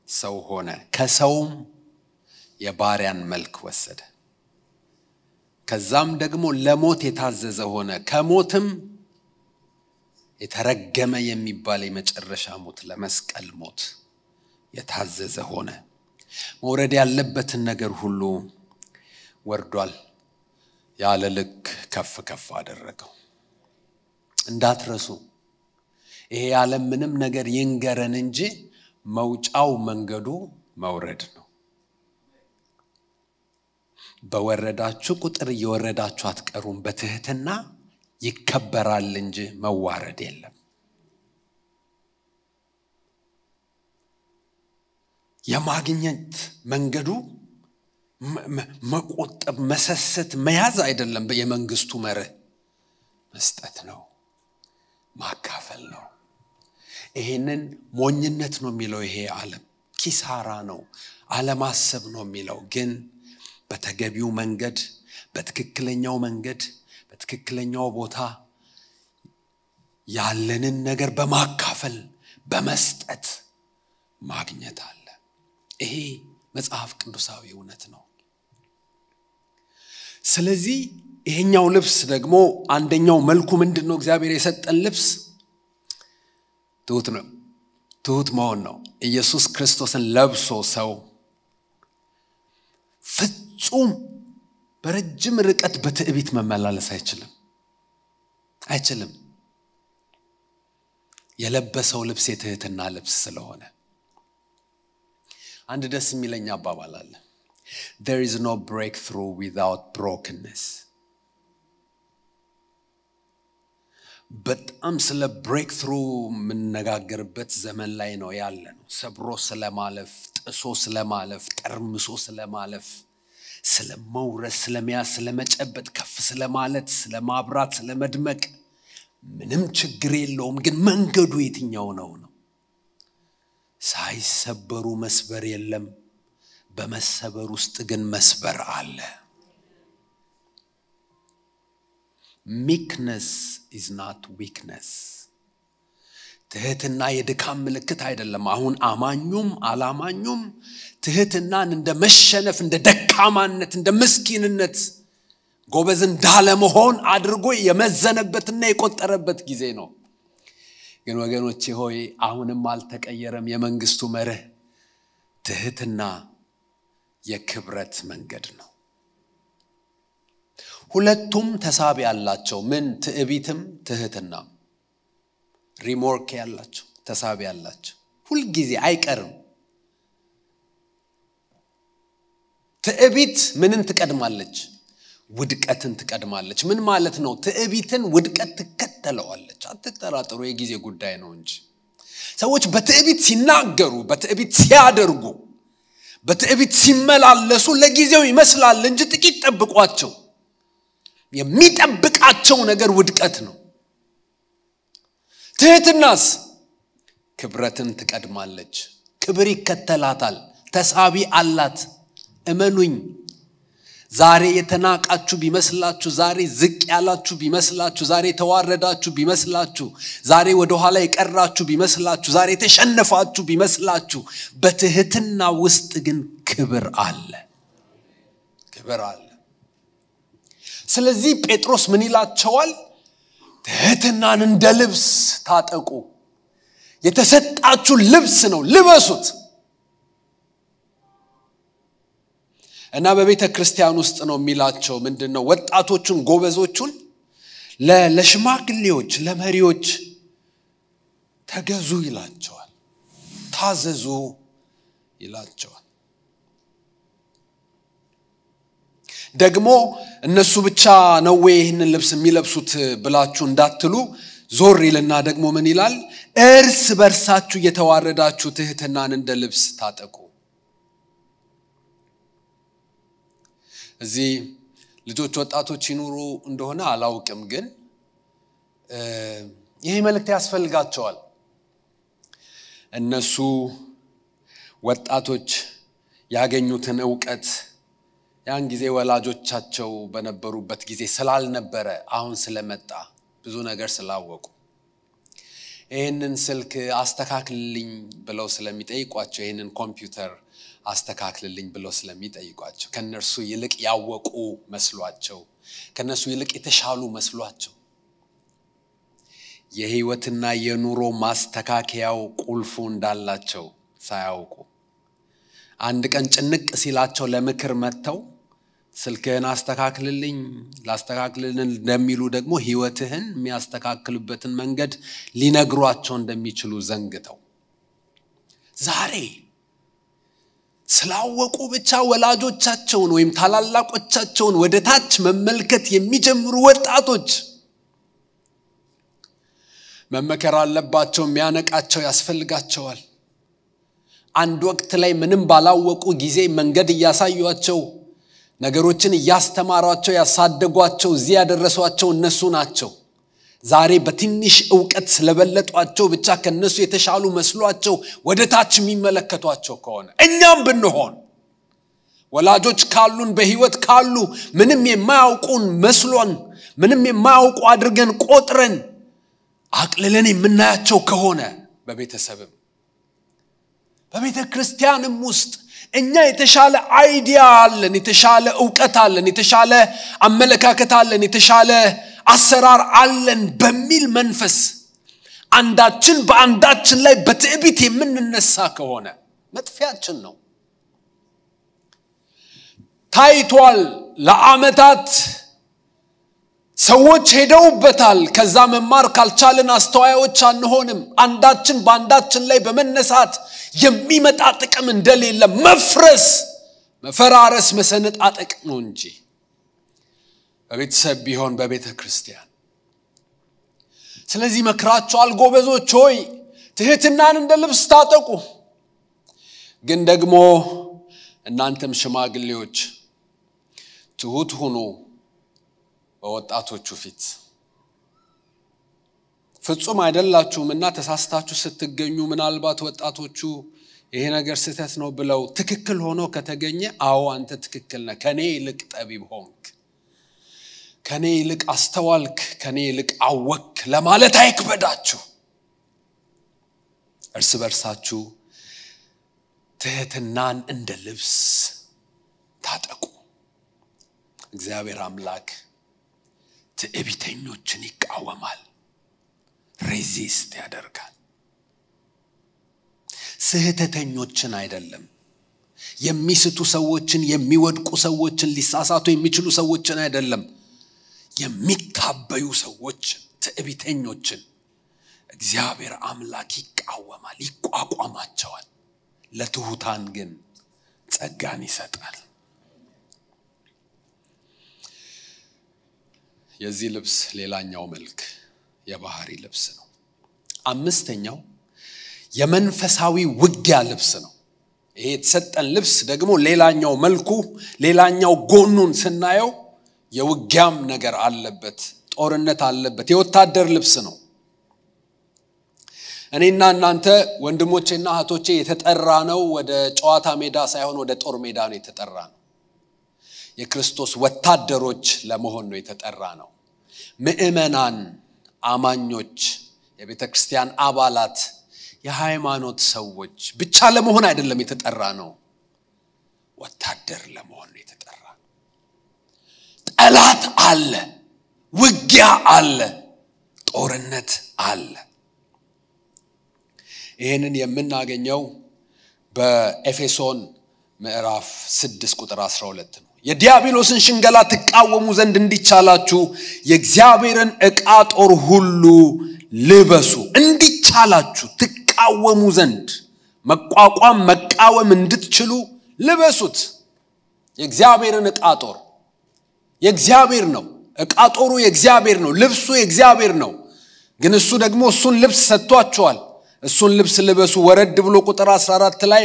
ሰው ሆነ። ከሰውም የባሪያን መልክ ወሰደ። ከዛም ደግሞ ለሞት የታዘዘ ሆነ። ከሞትም የተረገመ የሚባል የመጨረሻ ሞት ለመስቀል ሞት የታዘዘ ሆነ። መውረድ ያለበትን ነገር ሁሉ ወርዷል። ያለ ልክ ከፍ ከፍ አደረገው። እንዳትረሱ ይሄ ዓለም ምንም ነገር ይንገረን እንጂ መውጫው መንገዱ መውረድ ነው። በወረዳችሁ ቁጥር እየወረዳችሁ አትቀሩም። በትህትና ይከበራል እንጂ መዋረድ የለም። የማግኘት መንገዱ መቆጠብ፣ መሰሰት፣ መያዝ አይደለም። የመንግስቱ መርህ መስጠት ነው፣ ማካፈል ነው። ይሄንን ሞኝነት ነው የሚለው ይሄ ዓለም። ኪሳራ ነው፣ አለማሰብ ነው የሚለው። ግን በተገቢው መንገድ፣ በትክክለኛው መንገድ፣ በትክክለኛው ቦታ ያለንን ነገር በማካፈል በመስጠት ማግኘት አለ። ይሄ መጽሐፍ ቅዱሳዊ እውነት ነው። ስለዚህ ይሄኛው ልብስ ደግሞ አንደኛው መልኩ ምንድነው? እግዚአብሔር የሰጠን ልብስ ትሁት ነው። ትሁት መሆን ነው። ኢየሱስ ክርስቶስን ለብሶ ሰው ፍጹም በረጅም ርቀት በትዕቢት መመላለስ አይችልም። የለበሰው ልብስ የትህትና ልብስ ስለሆነ። አንድ ደስ የሚለኝ አባባል አለ። There is no breakthrough without brokenness. በጣም ስለ ብሬክትሩ የምንነጋገርበት ዘመን ላይ ነው ያለነው። ሰብሮ ስለማለፍ፣ ጥሶ ስለማለፍ፣ ጠርምሶ ስለማለፍ፣ ስለመውረስ፣ ስለመያዝ፣ ስለመጨበጥ፣ ከፍ ስለማለት፣ ስለማብራት፣ ስለመድመቅ ምንም ችግር የለውም። ግን መንገዱ የትኛው ነው? ሳይሰበሩ መስበር የለም። በመሰበር ውስጥ ግን መስበር አለ። Meekness is not weakness. ትህትና የድካም ምልክት አይደለም። አሁን አማኙም አላማኙም ትህትናን እንደ መሸነፍ፣ እንደ ደካማነት፣ እንደ ምስኪንነት፣ ጎበዝ እንዳለመሆን አድርጎ የመዘነበትና የቆጠረበት ጊዜ ነው። ግን ወገኖቼ ሆይ አሁንም አልተቀየረም የመንግስቱ መርህ። ትህትና የክብረት መንገድ ነው። ሁለቱም ተሳቢ ያላቸው ምን ትዕቢትም ትህትናም ሪሞርክ ያላቸው ተሳቢ ያላቸው ሁሉ ጊዜ አይቀርም። ትዕቢት ምንን ትቀድማለች? ውድቀትን ትቀድማለች። ምን ማለት ነው? ትዕቢትን ውድቀት ትከተለዋለች አትጠራጠሩ የጊዜ ጉዳይ ነው እንጂ ሰዎች በትዕቢት ሲናገሩ በትዕቢት ሲያደርጉ በትዕቢት ሲመላለሱ ለጊዜው ይመስላል እንጂ ጥቂት ጠብቋቸው የሚጠብቃቸው ነገር ውድቀት ነው ትህትናስ ክብረትን ትቀድማለች ክብር ይከተላታል ተሳቢ አላት እመኑኝ ዛሬ የተናቃችሁ ቢመስላችሁ ዛሬ ዝቅ ያላችሁ ቢመስላችሁ ዛሬ ተዋረዳችሁ ቢመስላችሁ ዛሬ ወደ ኋላ የቀራችሁ ቢመስላችሁ ዛሬ ተሸነፋችሁ ቢመስላችሁ በትህትና ውስጥ ግን ክብር አለ ስለዚህ ጴጥሮስ ምን ይላቸዋል ትህትናን እንደ ልብስ ታጠቁ የተሰጣችሁ ልብስ ነው ልበሱት እና በቤተ ክርስቲያን ውስጥ ነው የሚላቸው ምንድነው ወጣቶቹን ጎበዞቹን ለሽማግሌዎች ለመሪዎች ተገዙ ይላቸዋል ታዘዙ ይላቸዋል ደግሞ እነሱ ብቻ ነው ይሄንን ልብስ የሚለብሱት ብላችሁ እንዳትሉ ዞር ይልና ደግሞ ምን ይላል እርስ በርሳችሁ የተዋረዳችሁ ትህትናን እንደ ልብስ ታጠቁ እዚህ ልጆች ወጣቶች ይኑሩ እንደሆነ አላውቅም ግን ይሄ መልእክት ያስፈልጋቸዋል እነሱ ወጣቶች ያገኙትን ዕውቀት ያን ጊዜ ወላጆቻቸው በነበሩበት ጊዜ ስላልነበረ አሁን ስለመጣ ብዙ ነገር ስላወቁ ይሄንን ስልክ አስተካክልልኝ ብለው ስለሚጠይቋቸው ይሄንን ኮምፒውተር አስተካክልልኝ ብለው ስለሚጠይቋቸው ከነርሱ ይልቅ ያወቁ መስሏቸው ከነሱ ይልቅ የተሻሉ መስሏቸው የህይወትና የኑሮ ማስተካከያው ቁልፉ እንዳላቸው ሳያውቁ አንድ ቀን ጭንቅ ሲላቸው ለምክር መተው ስልክህን አስተካክልልኝ ላስተካክልን እንደሚሉ ደግሞ ህይወትህን የሚያስተካክሉበትን መንገድ ሊነግሯቸው እንደሚችሉ ዘንግተው ዛሬ ስላወቁ ብቻ ወላጆቻቸውን ወይም ታላላቆቻቸውን ወደ ታች መመልከት የሚጀምሩ ወጣቶች መመከር አለባቸው የሚያነቃቸው ያስፈልጋቸዋል አንድ ወቅት ላይ ምንም ባላወቁ ጊዜ መንገድ ያሳዩአቸው ነገሮችን ያስተማሯቸው ያሳደጓቸው እዚህ ያደረሷቸው እነሱ ናቸው ዛሬ በትንሽ ዕውቀት ስለበለጧቸው ብቻ ከነሱ የተሻሉ መስሏቸው ወደ ታች የሚመለከቷቸው ከሆነ እኛም ብንሆን ወላጆች ካሉን በህይወት ካሉ ምንም የማያውቁን መስሎን ምንም የማያውቁ አድርገን ቆጥረን አቅልለን የምናያቸው ከሆነ በቤተሰብም በቤተ ክርስቲያንም ውስጥ እኛ የተሻለ አይዲያ አለን የተሻለ ዕውቀት አለን የተሻለ አመለካከት አለን የተሻለ አሰራር አለን በሚል መንፈስ አንዳችን በአንዳችን ላይ በትዕቢት የምንነሳ ከሆነ መጥፊያችን ነው ታይቷል ለዓመታት ሰዎች ሄደውበታል ከዛ መማር ካልቻለን አስተዋዮች አንሆንም አንዳችን በአንዳችን ላይ በመነሳት የሚመጣ ጥቅም እንደሌለ መፍረስ መፈራረስ መሰነጣጠቅ ነው እንጂ በቤተሰብ ቢሆን በቤተ ክርስቲያን ስለዚህ መክራቸዋል ጎበዞች ሆይ ትህትናን እንደ ልብስ ታጠቁ ግን ደግሞ እናንተም ሽማግሌዎች ትሁት ሁኑ በወጣቶቹ ፊት ፍጹም አይደላችሁምና ተሳስታችሁ ስትገኙ ምናልባት ወጣቶቹ ይሄ ነገር ስህተት ነው ብለው ትክክል ሆኖ ከተገኘ አዎ አንተ ትክክል ነህ ከኔ ይልቅ ጠቢብ ሆንክ ከኔ ይልቅ አስተዋልክ ከኔ ይልቅ አወክ ለማለት አይክበዳችሁ እርስ በርሳችሁ ትህትናን እንደ ልብስ ታጠቁ እግዚአብሔር አምላክ ትዕቢተኞችን ይቃወማል ሬዚስት ያደርጋል ስህተተኞችን አይደለም የሚስቱ ሰዎችን የሚወድቁ ሰዎችን ሊሳሳቱ የሚችሉ ሰዎችን አይደለም የሚታበዩ ሰዎችን ትዕቢተኞችን እግዚአብሔር አምላክ ይቃወማል ይቋቋማቸዋል ለትሁታን ግን ጸጋን ይሰጣል የዚህ ልብስ ሌላኛው መልክ የባህሪ ልብስ ነው። አምስተኛው የመንፈሳዊ ውጊያ ልብስ ነው። ይሄ የተሰጠን ልብስ ደግሞ ሌላኛው መልኩ ሌላኛው ጎኑን ስናየው የውጊያም ነገር አለበት፣ ጦርነት አለበት። የወታደር ልብስ ነው። እኔና እናንተ ወንድሞቼና እህቶቼ የተጠራነው ወደ ጨዋታ ሜዳ ሳይሆን ወደ ጦር ሜዳ ነው የተጠራነው። የክርስቶስ ወታደሮች ለመሆን ነው የተጠራነው። ምእመናን፣ አማኞች፣ የቤተክርስቲያን አባላት፣ የሃይማኖት ሰዎች ብቻ ለመሆን አይደለም የተጠራነው፣ ወታደር ለመሆን ነው የተጠራነው። ጠላት አለ፣ ውጊያ አለ፣ ጦርነት አለ። ይሄንን የምናገኘው በኤፌሶን ምዕራፍ 6 ቁጥር 12 ነው። የዲያብሎስን ሽንገላ ተቃወሙ ዘንድ እንዲቻላችሁ የእግዚአብሔርን ዕቃ ጦር ሁሉ ልበሱ። እንዲቻላችሁ ተቃወሙ ዘንድ መቋቋም መቃወም እንድትችሉ ልበሱት። የእግዚአብሔርን ዕቃ ጦር የእግዚአብሔር ነው። ዕቃ ጦሩ የእግዚአብሔር ነው። ልብሱ የእግዚአብሔር ነው። ግን እሱ ደግሞ እሱን ልብስ ሰጥቷቸዋል። እሱን ልብስ ልበሱ። ወረድ ብሎ ቁጥር 14 ላይ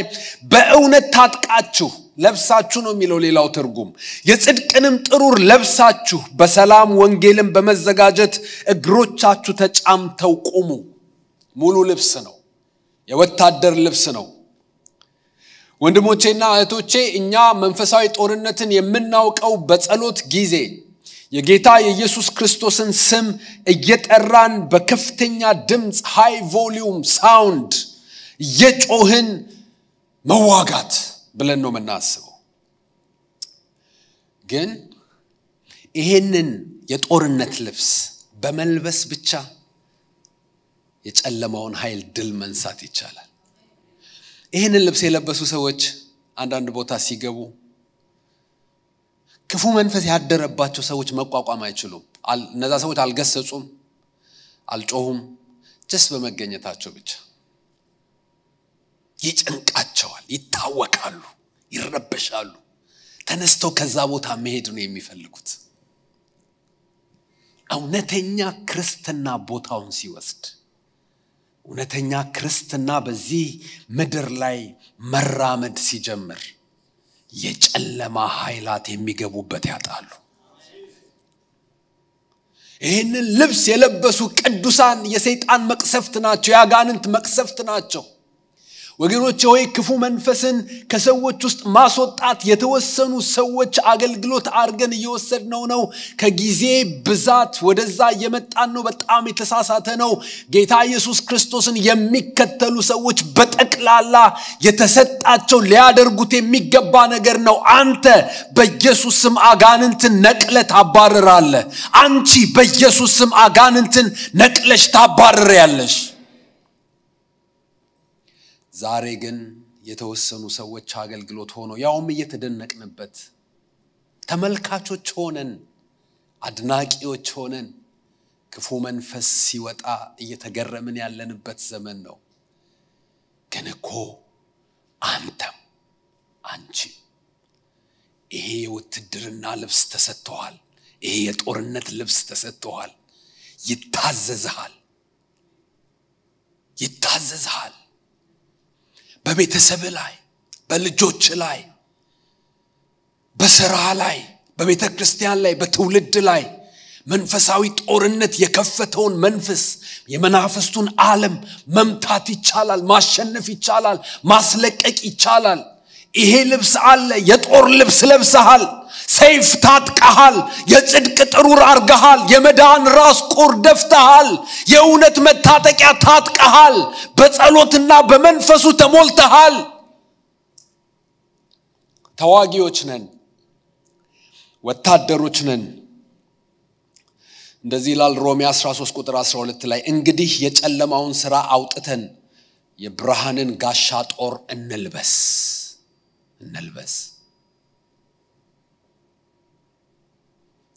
በእውነት ታጥቃችሁ ለብሳችሁ ነው የሚለው ሌላው ትርጉም። የጽድቅንም ጥሩር ለብሳችሁ በሰላም ወንጌልን በመዘጋጀት እግሮቻችሁ ተጫምተው ቁሙ። ሙሉ ልብስ ነው። የወታደር ልብስ ነው። ወንድሞቼና እህቶቼ እኛ መንፈሳዊ ጦርነትን የምናውቀው በጸሎት ጊዜ የጌታ የኢየሱስ ክርስቶስን ስም እየጠራን በከፍተኛ ድምጽ ሃይ ቮሊዩም ሳውንድ እየጮህን መዋጋት ብለን ነው የምናስበው። ግን ይሄንን የጦርነት ልብስ በመልበስ ብቻ የጨለማውን ኃይል ድል መንሳት ይቻላል። ይሄንን ልብስ የለበሱ ሰዎች አንዳንድ ቦታ ሲገቡ ክፉ መንፈስ ያደረባቸው ሰዎች መቋቋም አይችሉም። እነዛ ሰዎች አልገሰጹም፣ አልጮሁም። just በመገኘታቸው ብቻ ይጨንቃቸዋል፣ ይታወቃሉ፣ ይረበሻሉ። ተነስተው ከዛ ቦታ መሄድ ነው የሚፈልጉት። እውነተኛ ክርስትና ቦታውን ሲወስድ፣ እውነተኛ ክርስትና በዚህ ምድር ላይ መራመድ ሲጀምር የጨለማ ኃይላት የሚገቡበት ያጣሉ። ይህንን ልብስ የለበሱ ቅዱሳን የሰይጣን መቅሰፍት ናቸው፣ ያጋንንት መቅሰፍት ናቸው። ወገኖቼ ሆይ ክፉ መንፈስን ከሰዎች ውስጥ ማስወጣት የተወሰኑ ሰዎች አገልግሎት አርገን እየወሰድነው ነው። ከጊዜ ብዛት ወደዛ እየመጣን ነው። በጣም የተሳሳተ ነው። ጌታ ኢየሱስ ክርስቶስን የሚከተሉ ሰዎች በጠቅላላ የተሰጣቸው ሊያደርጉት የሚገባ ነገር ነው። አንተ በኢየሱስ ስም አጋንንትን ነቅለህ ታባርራለህ። አንቺ በኢየሱስ ስም አጋንንትን ነቅለሽ ታባርሪያለሽ። ዛሬ ግን የተወሰኑ ሰዎች አገልግሎት ሆኖ ያውም እየተደነቅንበት ተመልካቾች ሆነን አድናቂዎች ሆነን ክፉ መንፈስ ሲወጣ እየተገረምን ያለንበት ዘመን ነው። ግን እኮ አንተም አንቺ ይሄ የውትድርና ልብስ ተሰጥቷል። ይሄ የጦርነት ልብስ ተሰጥቷል። ይታዘዝሃል። በቤተሰብ ላይ፣ በልጆች ላይ፣ በሥራ ላይ፣ በቤተክርስቲያን ላይ፣ በትውልድ ላይ መንፈሳዊ ጦርነት የከፈተውን መንፈስ የመናፍስቱን ዓለም መምታት ይቻላል፣ ማሸነፍ ይቻላል፣ ማስለቀቅ ይቻላል። ይሄ ልብስ አለ። የጦር ልብስ ለብሰሃል። ሰይፍ ታጥቀሃል። የጽድቅ ጥሩር አርገሃል። የመዳን ራስ ቁር ደፍተሃል። የእውነት መታጠቂያ ታጥቀሃል። በጸሎትና በመንፈሱ ተሞልተሃል። ተዋጊዎች ነን፣ ወታደሮች ነን። እንደዚህ ይላል ሮሜ 13 ቁጥር 12 ላይ እንግዲህ የጨለማውን ሥራ አውጥተን የብርሃንን ጋሻ ጦር እንልበስ።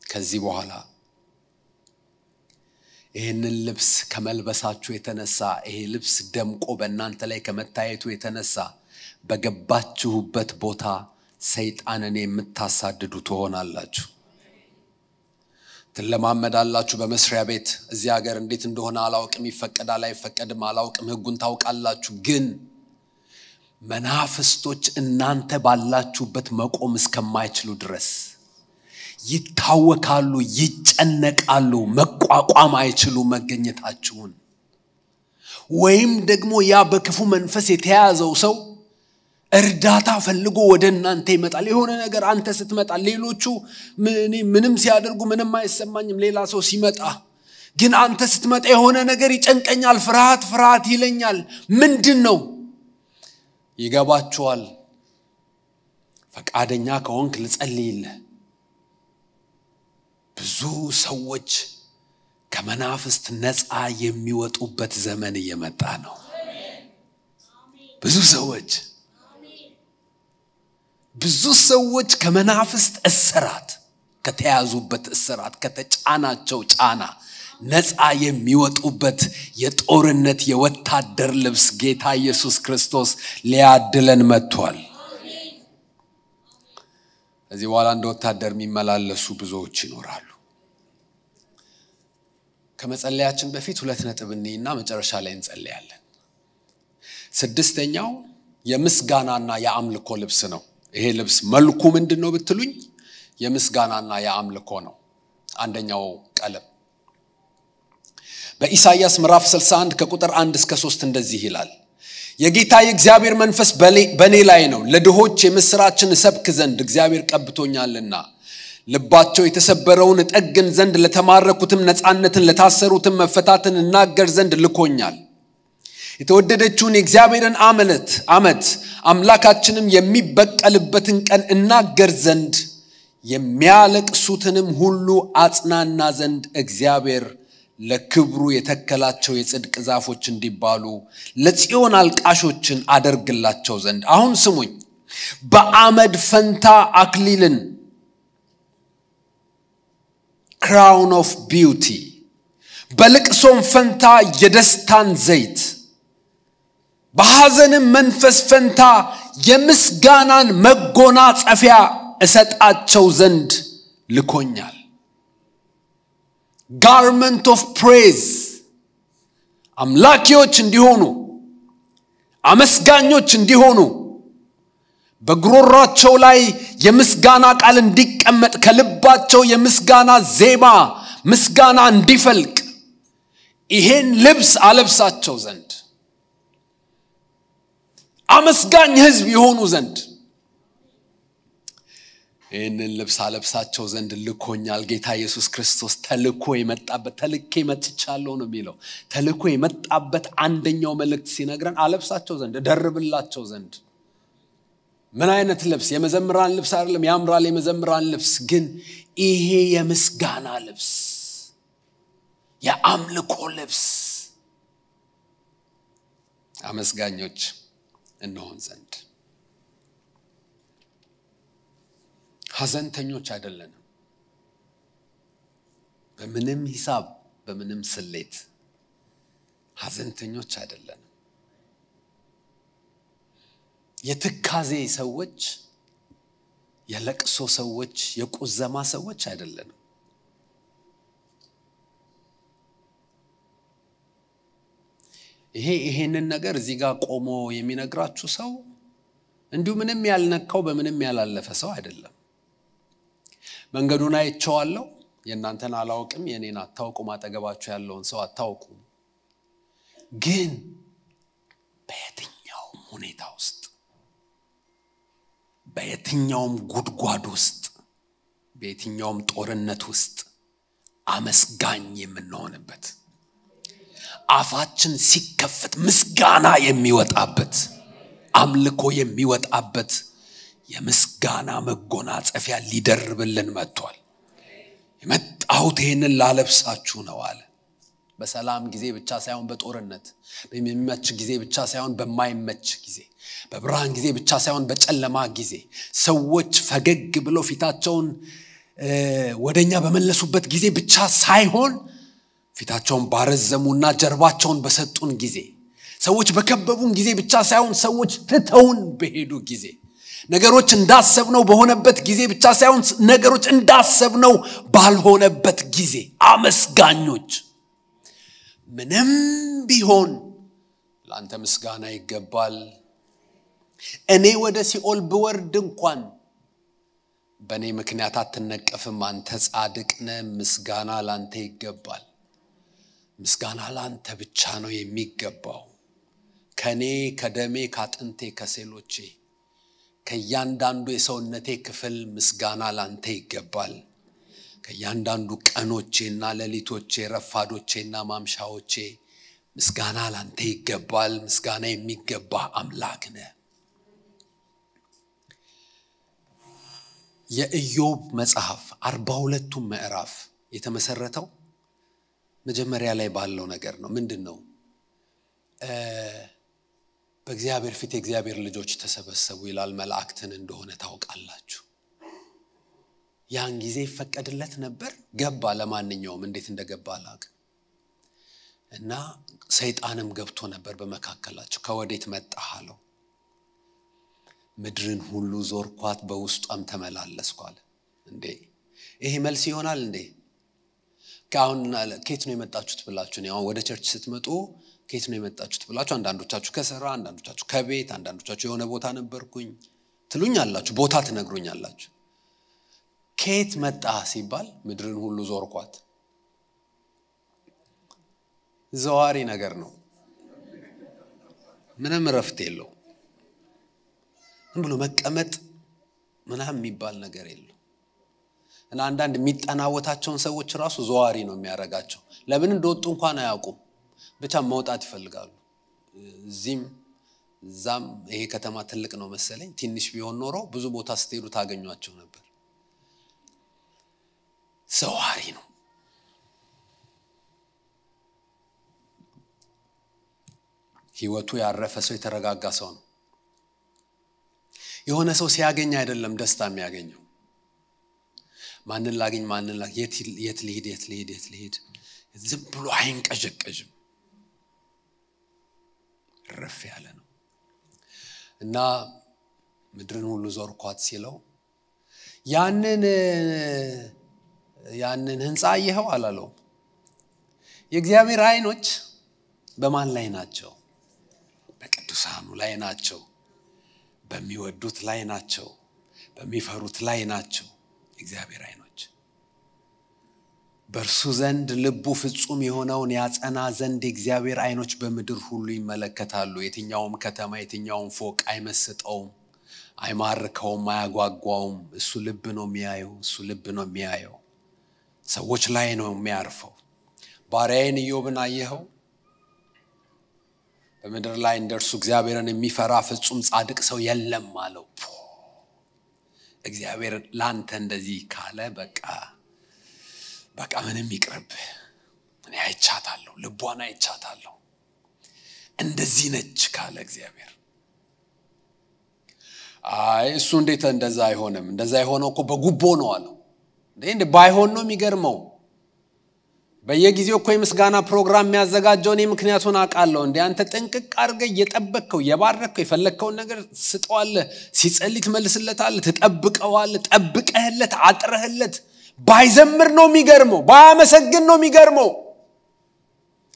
ከዚህ በኋላ ይሄንን ልብስ ከመልበሳችሁ የተነሳ ይሄ ልብስ ደምቆ በእናንተ ላይ ከመታየቱ የተነሳ በገባችሁበት ቦታ ሰይጣንን የምታሳድዱ ትሆናላችሁ። ትለማመዳላችሁ በመስሪያ ቤት እዚህ ሀገር እንዴት እንደሆነ አላውቅም ይፈቀዳል አይፈቀድም አላውቅም ህጉን ታውቃላችሁ ግን መናፍስቶች እናንተ ባላችሁበት መቆም እስከማይችሉ ድረስ ይታወካሉ ይጨነቃሉ መቋቋም አይችሉ መገኘታችሁን ወይም ደግሞ ያ በክፉ መንፈስ የተያዘው ሰው እርዳታ ፈልጎ ወደ እናንተ ይመጣል የሆነ ነገር አንተ ስትመጣ ሌሎቹ ምንም ሲያደርጉ ምንም አይሰማኝም ሌላ ሰው ሲመጣ ግን አንተ ስትመጣ የሆነ ነገር ይጨንቀኛል ፍርሃት ይለኛል ምንድነው ይገባችኋል ፈቃደኛ ከሆንክ ልጸልይልህ ብዙ ሰዎች ከመናፍስት ነፃ የሚወጡበት ዘመን እየመጣ ነው ብዙ ሰዎች ከመናፍስት እስራት ከተያዙበት እስራት ከተጫናቸው ጫና ነፃ የሚወጡበት የጦርነት የወታደር ልብስ ጌታ ኢየሱስ ክርስቶስ ሊያድለን መጥቷል እዚህ በኋላ እንደ ወታደር የሚመላለሱ ብዙዎች ይኖራሉ ከመጸለያችን በፊት ሁለት ነጥብ እንይና መጨረሻ ላይ እንጸልያለን ስድስተኛው የምስጋናና የአምልኮ ልብስ ነው ይሄ ልብስ መልኩ ምንድነው ብትሉኝ የምስጋናና የአምልኮ ነው አንደኛው ቀለም በኢሳይያስ ምዕራፍ 61 ከቁጥር 1 እስከ 3 እንደዚህ ይላል የጌታ የእግዚአብሔር መንፈስ በኔ ላይ ነው ለድሆች የምስራችን ሰብክ ዘንድ እግዚአብሔር ቀብቶኛልና ልባቸው የተሰበረውን ጠግን ዘንድ ለተማረኩትም ነፃነትን ለታሰሩትም መፈታትን እናገር ዘንድ ልኮኛል የተወደደችውን የእግዚአብሔርን አመት አምላካችንም የሚበቀልበትን ቀን እናገር ዘንድ የሚያለቅሱትንም ሁሉ አጽናና ዘንድ እግዚአብሔር ለክብሩ የተከላቸው የጽድቅ ዛፎች እንዲባሉ ለጽዮን አልቃሾችን አደርግላቸው ዘንድ አሁን ስሙኝ በአመድ ፈንታ አክሊልን crown of beauty በልቅሶም ፈንታ የደስታን ዘይት በሐዘንም መንፈስ ፈንታ የምስጋናን መጎናጸፊያ እሰጣቸው ዘንድ ልኮኛል garment of praise አምላኪዎች እንዲሆኑ አመስጋኞች እንዲሆኑ በግሮራቸው ላይ የምስጋና ቃል እንዲቀመጥ ከልባቸው የምስጋና ዜማ ምስጋና እንዲፈልቅ ይሄን ልብስ አለብሳቸው ዘንድ አመስጋኝ ህዝብ ይሆኑ ዘንድ ይሄንን ልብስ አለብሳቸው ዘንድ ልኮኛል ጌታ ኢየሱስ ክርስቶስ ተልኮ የመጣበት ተልኬ መጥቻለሁ ነው የሚለው ተልኮ የመጣበት አንደኛው መልእክት ሲነግረን አለብሳቸው ዘንድ ደርብላቸው ዘንድ ምን አይነት ልብስ የመዘምራን ልብስ አይደለም ያምራል የመዘምራን ልብስ ግን ይሄ የምስጋና ልብስ የአምልኮ ልብስ አመስጋኞች እንሆን ዘንድ ሐዘንተኞች አይደለንም በምንም ሂሳብ በምንም ስሌት ሐዘንተኞች አይደለንም የትካዜ ሰዎች የለቅሶ ሰዎች የቁዘማ ሰዎች አይደለንም ይሄንን ነገር እዚህ ጋር ቆሞ የሚነግራችሁ ሰው እንዲሁ ምንም ያልነካው በምንም ያላለፈ ሰው አይደለም መንገዱን አይቼዋለሁ የእናንተን አላውቅም የኔን አታውቁም አጠገባችሁ ያለውን ሰው አታውቁም ግን በየትኛው ሁኔታ ውስጥ በየትኛውም ጉድጓድ ውስጥ በየትኛውም ጦርነት ውስጥ አመስጋኝ የምንሆንበት አፋችን ሲከፈት ምስጋና የሚወጣበት አምልኮ የሚወጣበት የምስጋና መጎናጸፊያ ሊደርብልን መጥቷል የመጣሁት ይሄንን ላለብሳችሁ ነው አለ በሰላም ጊዜ ብቻ ሳይሆን በጦርነት በሚመች ጊዜ ብቻ ሳይሆን በማይመች ጊዜ በብርሃን ጊዜ ብቻ ሳይሆን በጨለማ ጊዜ ሰዎች ፈገግ ብለው ፊታቸውን ወደኛ በመለሱበት ጊዜ ብቻ ሳይሆን ፊታቸውን ባረዘሙና ጀርባቸውን በሰጡን ጊዜ ሰዎች በከበቡን ጊዜ ብቻ ሳይሆን ሰዎች ትተውን በሄዱ ጊዜ ነገሮች እንዳሰብነው በሆነበት ጊዜ ብቻ ሳይሆን ነገሮች እንዳሰብነው ባልሆነበት ጊዜ አመስጋኞች ምንም ቢሆን ላንተ ምስጋና ይገባል እኔ ወደ ሲኦል ብወርድ እንኳን በኔ ምክንያት አትነቀፍም አንተ ጻድቅ ነህ ምስጋና ላንተ ይገባል ምስጋና ላንተ ብቻ ነው የሚገባው ከኔ ከደሜ ካጥንቴ ከሴሎቼ ከያንዳንዱ የሰውነቴ ክፍል ምስጋና ላንተ ይገባል ከያንዳንዱ ቀኖቼና ሌሊቶቼ ረፋዶቼና ማምሻዎቼ ምስጋና ላንተ ይገባል ምስጋና የሚገባ አምላክ ነህ የኢዮብ መጽሐፍ 42ቱ ምዕራፍ የተመሰረተው መጀመሪያ ላይ ባለው ነገር ነው ምንድነው በእግዚአብሔር ፊት የእግዚአብሔር ልጆች ተሰበሰቡ ይላል መላእክትን እንደሆነ ታውቃላችሁ ያን ጊዜ ፈቀድለት ነበር ገባ ለማንኛውም እንዴት እንደገባ አላቅ እና ሰይጣንም ገብቶ ነበር በመካከላቸው ከወዴት መጣህ አለው ምድርን ሁሉ ዞርኳት በውስጧም ተመላለስኩ አለ እንዴ ይሄ መልስ ይሆናል እንዴ ካሁን ከየት ነው የመጣችሁት ብላችሁ ነው ወደ ቸርች ስትመጡ ከየት ነው የመጣችሁት ብላችሁ አንዳንዶቻችሁ ከሰራ አንዳንዶቻችሁ ከቤት አንዳንዶቻችሁ የሆነ ቦታ ነበርኩኝ ትሉኛላችሁ ቦታ ትነግሩኛላችሁ ከየት መጣ ሲባል ምድርን ሁሉ ዞርኳት ዘዋሪ ነገር ነው ምንም ረፍት የለው ብሎ መቀመጥ ምናም የሚባል ነገር የለው እና አንዳንድ የሚጠናወታቸውን ሰዎች ራሱ ዘዋሪ ነው የሚያረጋቸው ለምን እንደወጡ እንኳን አያውቁም ብቻ መውጣት ይፈልጋሉ እዚህም ዛም ይሄ ከተማ ትልቅ ነው መሰለኝ ትንሽ ቢሆን ኖሮ ብዙ ቦታ ስትሄዱ ታገኙአቸው ነበር ዘዋሪ ነው ህይወቱ ያረፈ ሰው የተረጋጋ ሰው ነው የሆነ ሰው ሲያገኝ አይደለም ደስታ የሚያገኘው ማንን ላገኝ የት ልሂድ ዝም ብሎ አይንቀዠቀዥም ረፍ ያለ ነው እና ምድርን ሁሉ ዞርኳት ሲለው ያንን ህንጻ ይሄው አላለው የእግዚአብሔር አይኖች በማን ላይ ናቸው በቅዱሳኑ ላይ ናቸው በሚወዱት ላይ ናቸው በሚፈሩት ላይ ናቸው እግዚአብሔር አይኖች በርሱ ዘንድ ልቡ ፍጹም የሆነውን ያጸና ዘንድ እግዚአብሔር አይኖች በምድር ሁሉ ይመለከታሉ የትኛውም ከተማ የትኛውም ፎቅ አይመስጠውም አይማርከውም አያጓጓውም እሱ ልብ ነው የሚያየው ሰዎች ላይ ነው የሚያርፈው ባሪያዬን ኢዮብን አየኸው በምድር ላይ እንደርሱ እግዚአብሔርን የሚፈራ ፍጹም ጻድቅ ሰው የለም አለው እግዚአብሔር ላንተ እንደዚህ ካለ በቃ ምንም ይቅርብ እኔ አይቻታለሁ ልቧን አይቻታለሁ እንደዚህ ነች ካለ እግዚአብሔር እሱ እንዴት እንደዛ አይሆንም እንደዛ አይሆነው እኮ በጉቦ ነው አለው እንዴ ባይሆን ነው የሚገርመው በየጊዜው እኮ የምስጋና ፕሮግራም የሚያዘጋጀው እኔ ምክንያቱን አቃለው እንዴ አንተ ጥንቅቅ አርገ እየጠበቅከው የባረከው የፈለከው ነገር ስጠዋለ ሲጸልይ ትመልስለታል ተጠብቀዋል ጠብቀህለት አጥረህለት ባይዘምር ነው የሚገርመው ባያመሰግን ነው የሚገርመው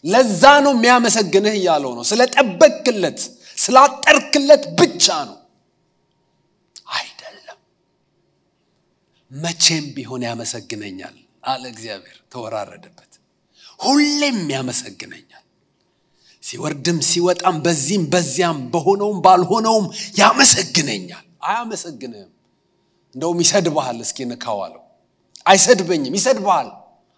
ለዛ ነው የሚያመሰግንህ ያለው ነው ስለጠበቅክለት ስላጠርክለት ብቻ ነው አይደለም መቼም ቢሆን ያመሰግነኛል አለ እግዚአብሔር ተወራረደበት ሁሌም ያመሰግነኛል ሲወርድም ሲወጣም በዚህም በዚያም በሆነውም ባልሆነውም ያመሰግነኛል አያመሰግንም እንደውም ይሰድባል እስኪ ንካዋለው አይሰድበኝም ይሰድባል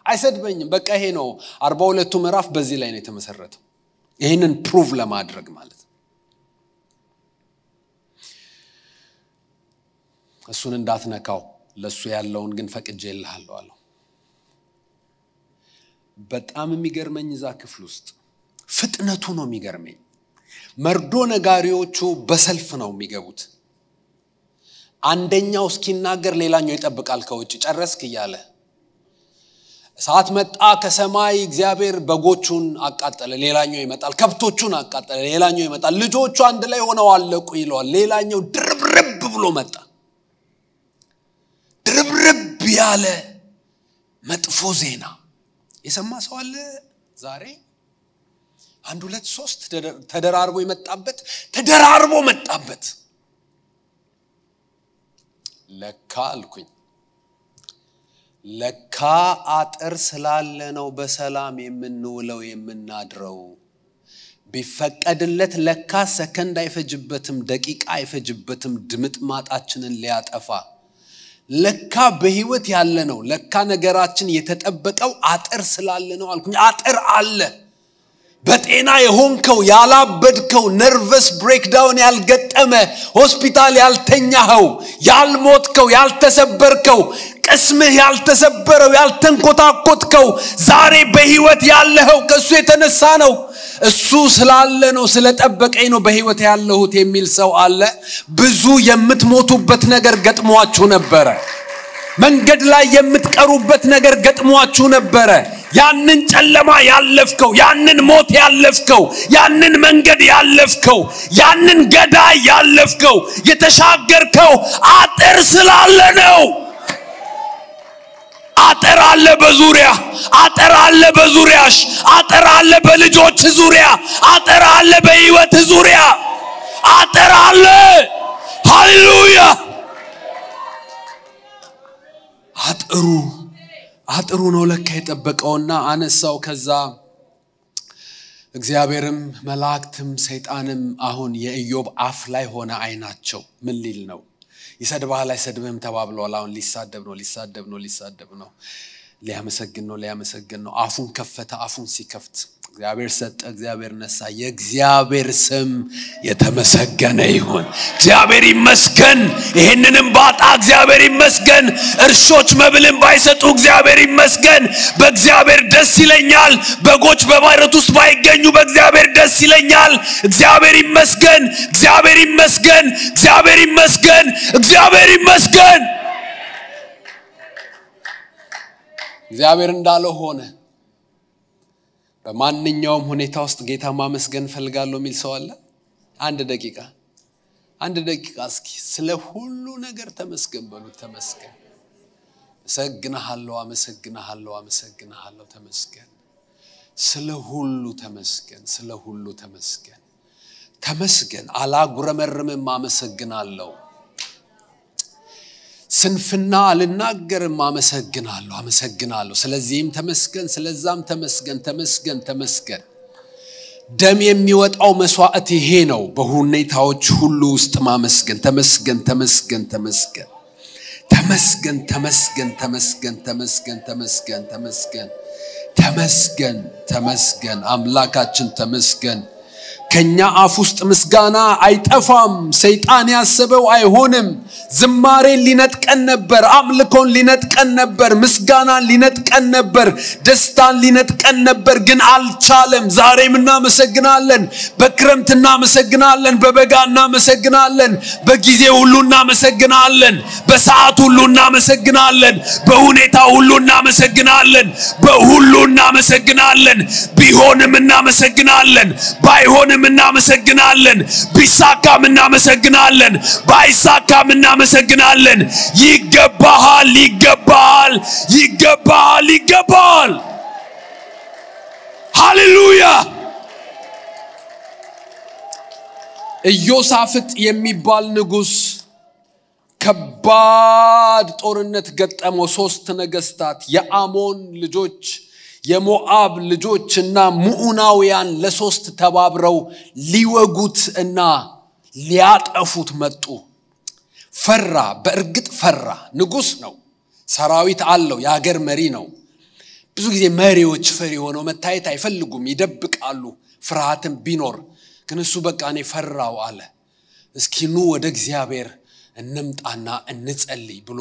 አይሰድበኝም በቃ ይሄ ነው 42ቱ ምዕራፍ በዚህ ላይ ነው የተመሰረተው ይሄንን ፕሩቭ ለማድረግ ማለት እሱን እንዳትነካው ለሱ ያለውን ግን ፈቅጄልሃለሁ አለው በጣም የሚገርመኝ እዛ ክፍል ውስጥ ፍጥነቱ ነው የሚገርመኝ መርዶ ነጋሪዎቹ በሰልፍ ነው የሚገቡት አንደኛው እስኪናገር ሌላኛው ይጠብቃል ከውጭ ጨረስክ ይያለ እሳት መጣ ከሰማይ እግዚአብሔር በጎቹን አቃጠለ ሌላኛው ይመጣል ከብቶቹን አቃጠለ ሌላኛው ይመጣል ልጆቹ አንድ ላይ ሆነው አለቁ ይለዋል ሌላኛው ድርብርብ ብሎ መጣ ድርብርብ ያለ መጥፎ ዜና የሰማ ሰው አለ ዛሬ 1 2 3 ተደራርቦ መጣበት ለካ አጥር ስላለ ነው በሰላም የምንውለው የምናድረው ቢፈቀድለት ለካ ሰከንድ አይፈጅበትም ደቂቃ አይፈጅበትም ድምጥማጣችንን ሊያጠፋ ለካ በህይወት ያለ ነው ለካ ነገራችን የተጠበቀው አጥር ስላለ ነው አልኩኝ አጥር አለ በጤና የሆንከው ያላበድከው ነርቨስ ብሬክዳውን ያልገጠመ ሆስፒታል ያልተኛኸው ያልሞትከው ያልተሰበርከው ቅስምህ ያልተሰበረው ያልተንኮታኮትከው ዛሬ በህይወት ያለኸው ከሱ የተነሳ ነው እሱ ስላለ ነው ስለጠበቀኝ ነው በህይወት ያለሁት የሚል ሰው አለ ብዙ የምትሞቱበት ነገር ገጥሟችሁ ነበር መንገድ ላይ የምትቀሩበት ነገር ገጥሟችሁ ነበር ያንን ጨለማ ያለፍከው ያንን ሞት ያለፍከው ያንን መንገድ ያለፍከው ያንን ገዳይ ያለፍከው የተሻገርከው አጥር ስላለ ነው አጥር አለ በዙሪያ አጥር አለ በዙሪያሽ አጥር አለ በልጆች ዙሪያ አጥር አለ በህይወት ዙሪያ አጥር አለ ሃሌሉያ አጥሩ ነው ለካ የጠበቀውና አነሳው ከዛ እግዚአብሔርም መላእክትም ሰይጣንም አሁን የኢዮብ አፍ ላይ ሆነ አይናቸው ምን ሊል ነው ይሰድባል አይሰድብም ተባብሏል አሁን ሊሳደብ ነው ሊያመሰግን ነው አፉን ከፈተ አፉን ሲከፍት እግዚአብሔር ሰጠ እግዚአብሔር ነሳ የእግዚአብሔር ስም የተመሰገነ ይሁን እግዚአብሔር ይመስገን ይሄንንም ባጣ እግዚአብሔር ይመስገን እርሾች መብልን ባይሰጡ እግዚአብሔር ይመስገን በእግዚአብሔር ደስ ይለኛል በጎች በባሕር ውስጥ ባይገኙ በእግዚአብሔር ደስ ይለኛል እግዚአብሔር ይመስገን እግዚአብሔር ይመስገን እግዚአብሔር ይመስገን እግዚአብሔር ይመስገን እግዚአብሔር እንዳለው ሆነ በማንኛውም ሁኔታ ውስጥ ጌታ ማመስገን ፈልጋለሁ የሚል ሰው አለ አንድ ደቂቃ እስኪ ስለ ሁሉ ነገር ተመስገን በሉት ተመስገን አመሰግናለሁ ተመስገን ስለ ሁሉ ተመስገን አላጉረመርምም አመሰግናለሁ ስንፍና አልናገርም አመሰግናለሁ ስለዚህም ተመስገን ስለዛም ተመስገን ደም የሚወጣው መስዋዕት ይሄ ነው በሁኔታዎች ሁሉ ውስጥ ማመስገን ተመስገን አምላካችን ተመስገን ከኛ አፍ ውስጥ ምስጋና አይጠፋም ሰይጣን ያሰበው አይሆንም ዝማሬን ሊነጥቀን ነበር አምልኮን ሊነጥቀን ነበር ምስጋናን ሊነጥቀን ነበር ደስታን ሊነጥቀን ነበር ግን አልቻለም ዛሬም እናመሰግናለን በክረምት እናመሰግናለን በበጋ እናመሰግናለን በጊዜ ሁሉ እናመሰግናለን በሰዓት ሁሉ እናመሰግናለን በሁኔታ ሁሉ እናመሰግናለን በሁሉ እናመሰግናለን ቢሆንም እናመሰግናለን ባይሆንም እናመሰግናለን ቢሳካም እናመሰግናለን ባይሳካም እናመሰግናለን ይገባል ሃሌሉያ ኢዮሳፍጥ የሚባል ንጉስ ከባድ ጦርነት ገጠመው 3 ነገስታት የአሞን ልጆች የሞዓብ ልጆችና ሙኡናውያን ለ3 ተባብረው ሊወጉት እና ሊያጠፉት መጡ ፈራ በእርግጥ ፈራ ንጉስ ነው ሰራዊት አለው የሀገር መሪ ነው ብዙ ጊዜ መሪዎች ፈሪ ሆነው መታየት አይፈልጉም ይደብቃሉ ፍርሃትም ቢኖር ግን እሱ በቃ እኔ ፈራው አለ እስኪኑ ወደ እግዚአብሔር እንምጣና እንጸልይ ብሎ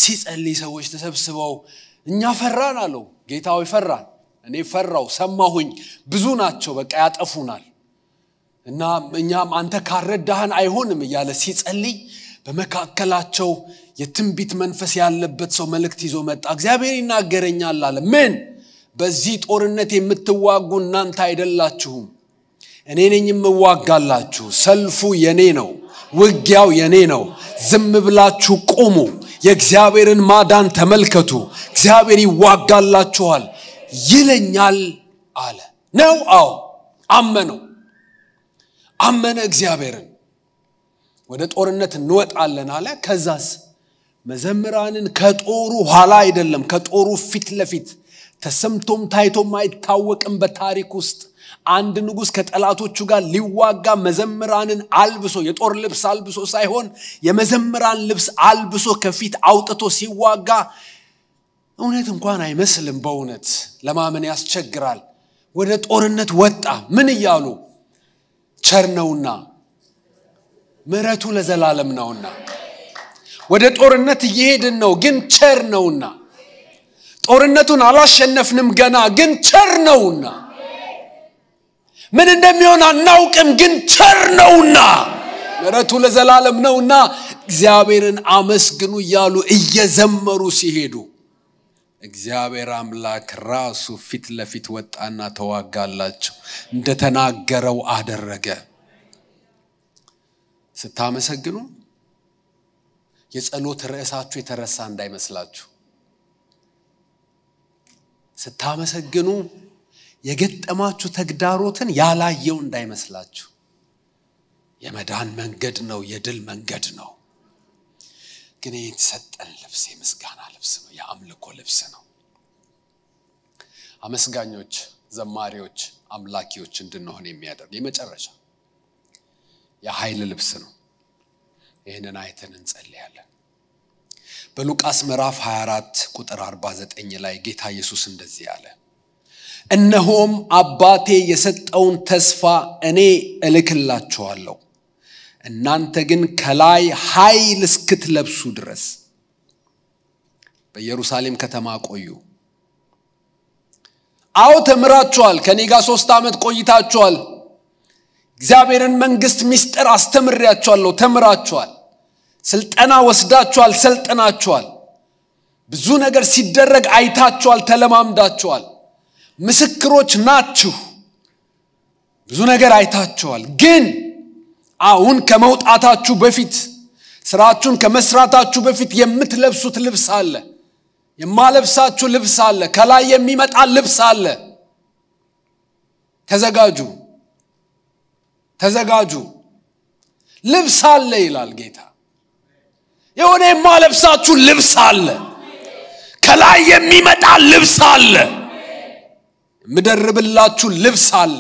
ሲጸልይ ሰዎች ተሰብስበው እኛ ፈራን አለው ጌታው ይፈራን እኔ ፈራው ሰማሁኝ ብዙ ናቸው በቃ ያጠፉናል እና እኛም አንተ ካረዳህን አይሆንም ይያለ ሲጸልይ በመካከላቸው የትንቢት መንፈስ ያለበት ሰው መልእክት ይዞ መጣ እግዚአብሔር ይናገረኛል አለ ምን በዚህ ጦርነት የምትዋጉ እናንተ አይደላችሁም እኔ ነኝ የምዋጋላችሁ ሰልፉ የኔ ነው ውጊያው የኔ ነው ዝም ብላችሁ ቁሙ የእግዚአብሔርን ማዳን ተመልከቱ እግዚአብሔር ይዋጋላችኋል ይለኛል አለ ነው አዎ አመነ እግዚአብሔርን ወደ ጦርነት እንወጣለን አለ ከዛስ መዘምራንን ከጦሩ ኋላ አይደለም ከጦሩ ፊት ለፊት ተሰምቶም ታይቶም አይታወቅም በታሪክ ውስጥ አንድ ንጉስ ከጠላቶቹ ጋር ሊዋጋ መዘምራንን አልብሶ የጦር ልብስ አልብሶ ሳይሆን የመዘምራን ልብስ አልብሶ ከፊት አውጥቶ ሲዋጋ እውነት እንኳን አይመስልም በእውነት ለማመን ያስቸግራል ወደ ጦርነት ወጣ ምን ይያሉ ቸር ነውና ምሕረቱ ለዘላለም ነውና ወደ ጦርነት እየሄድን ነው ግን ቸር ነውና ጦርነቱን አላሸነፍንም ገና ግን ቸር ነውና ምን እንደሚሆን አናውቅም ግን ቸር ነውና ምሕረቱ ለዘላለም ነውና እግዚአብሔርን አመስግኑ ይያሉ እየዘመሩ ሲሄዱ እግዚአብሔር አምላክ ራሱ ፊት ለፊት ወጣና ተዋጋላቸው እንደተናገረው አደረገ ስታመሰግኑ የጸሎት ርዕሳችሁ የተረሳ እንዳይመስላችሁ ስታመሰግኑ የገጠማችሁ ተግዳሮትን ያላየው እንዳይመስላችሁ የመዳን መንገድ ነው የድል መንገድ ነው ግን የተሰጠን ልብስ የምስጋና ልብስ ነው የአምልኮ ልብስ ነው አመስጋኞች ዘማሪዎች አምላኪዎች እንድንሆን የሚያደርግ የመጨረሻ የኃይል ልብስ ነው ይሄንን አይተን እንጸልያለን በሉቃስ ምዕራፍ 24 ቁጥር 49 ላይ ጌታ ኢየሱስ እንደዚህ አለ እነሆም አባቴ የሰጠውን ተስፋ እኔ እልክላችኋለሁ እናንተ ግን ከላይ ኃይል እስክትለብሱ ድረስ በኢየሩሳሌም ከተማ ቆዩ አው ተምራችኋል ከኔ ጋር 3 ዓመት ቆይታችኋል እግዚአብሔርን መንግስት ሚስጥር አስተምሪያችኋለሁ ተምራችኋል ስልጠና ወስዳችኋል ሰልጠናችኋል ብዙ ነገር ሲደረግ አይታችኋል ተለማምዳችኋል ምስክሮች ናችሁ ብዙ ነገር አይታችኋል ግን አሁን ከመውጣታችሁ በፊት ስራችሁን ከመስራታችሁ በፊት የምትለብሱት ልብስ አለ የማለብሳችሁ ልብስ አለ ከላይ የሚመጣ ልብስ አለ ተዘጋጁ ልብስ አለ ይላል ጌታ የሆነ የማለብሳችሁ ልብስ አለ ከላይ የሚመጣ ልብስ አለ ምደርብላችሁ ልብስ አለ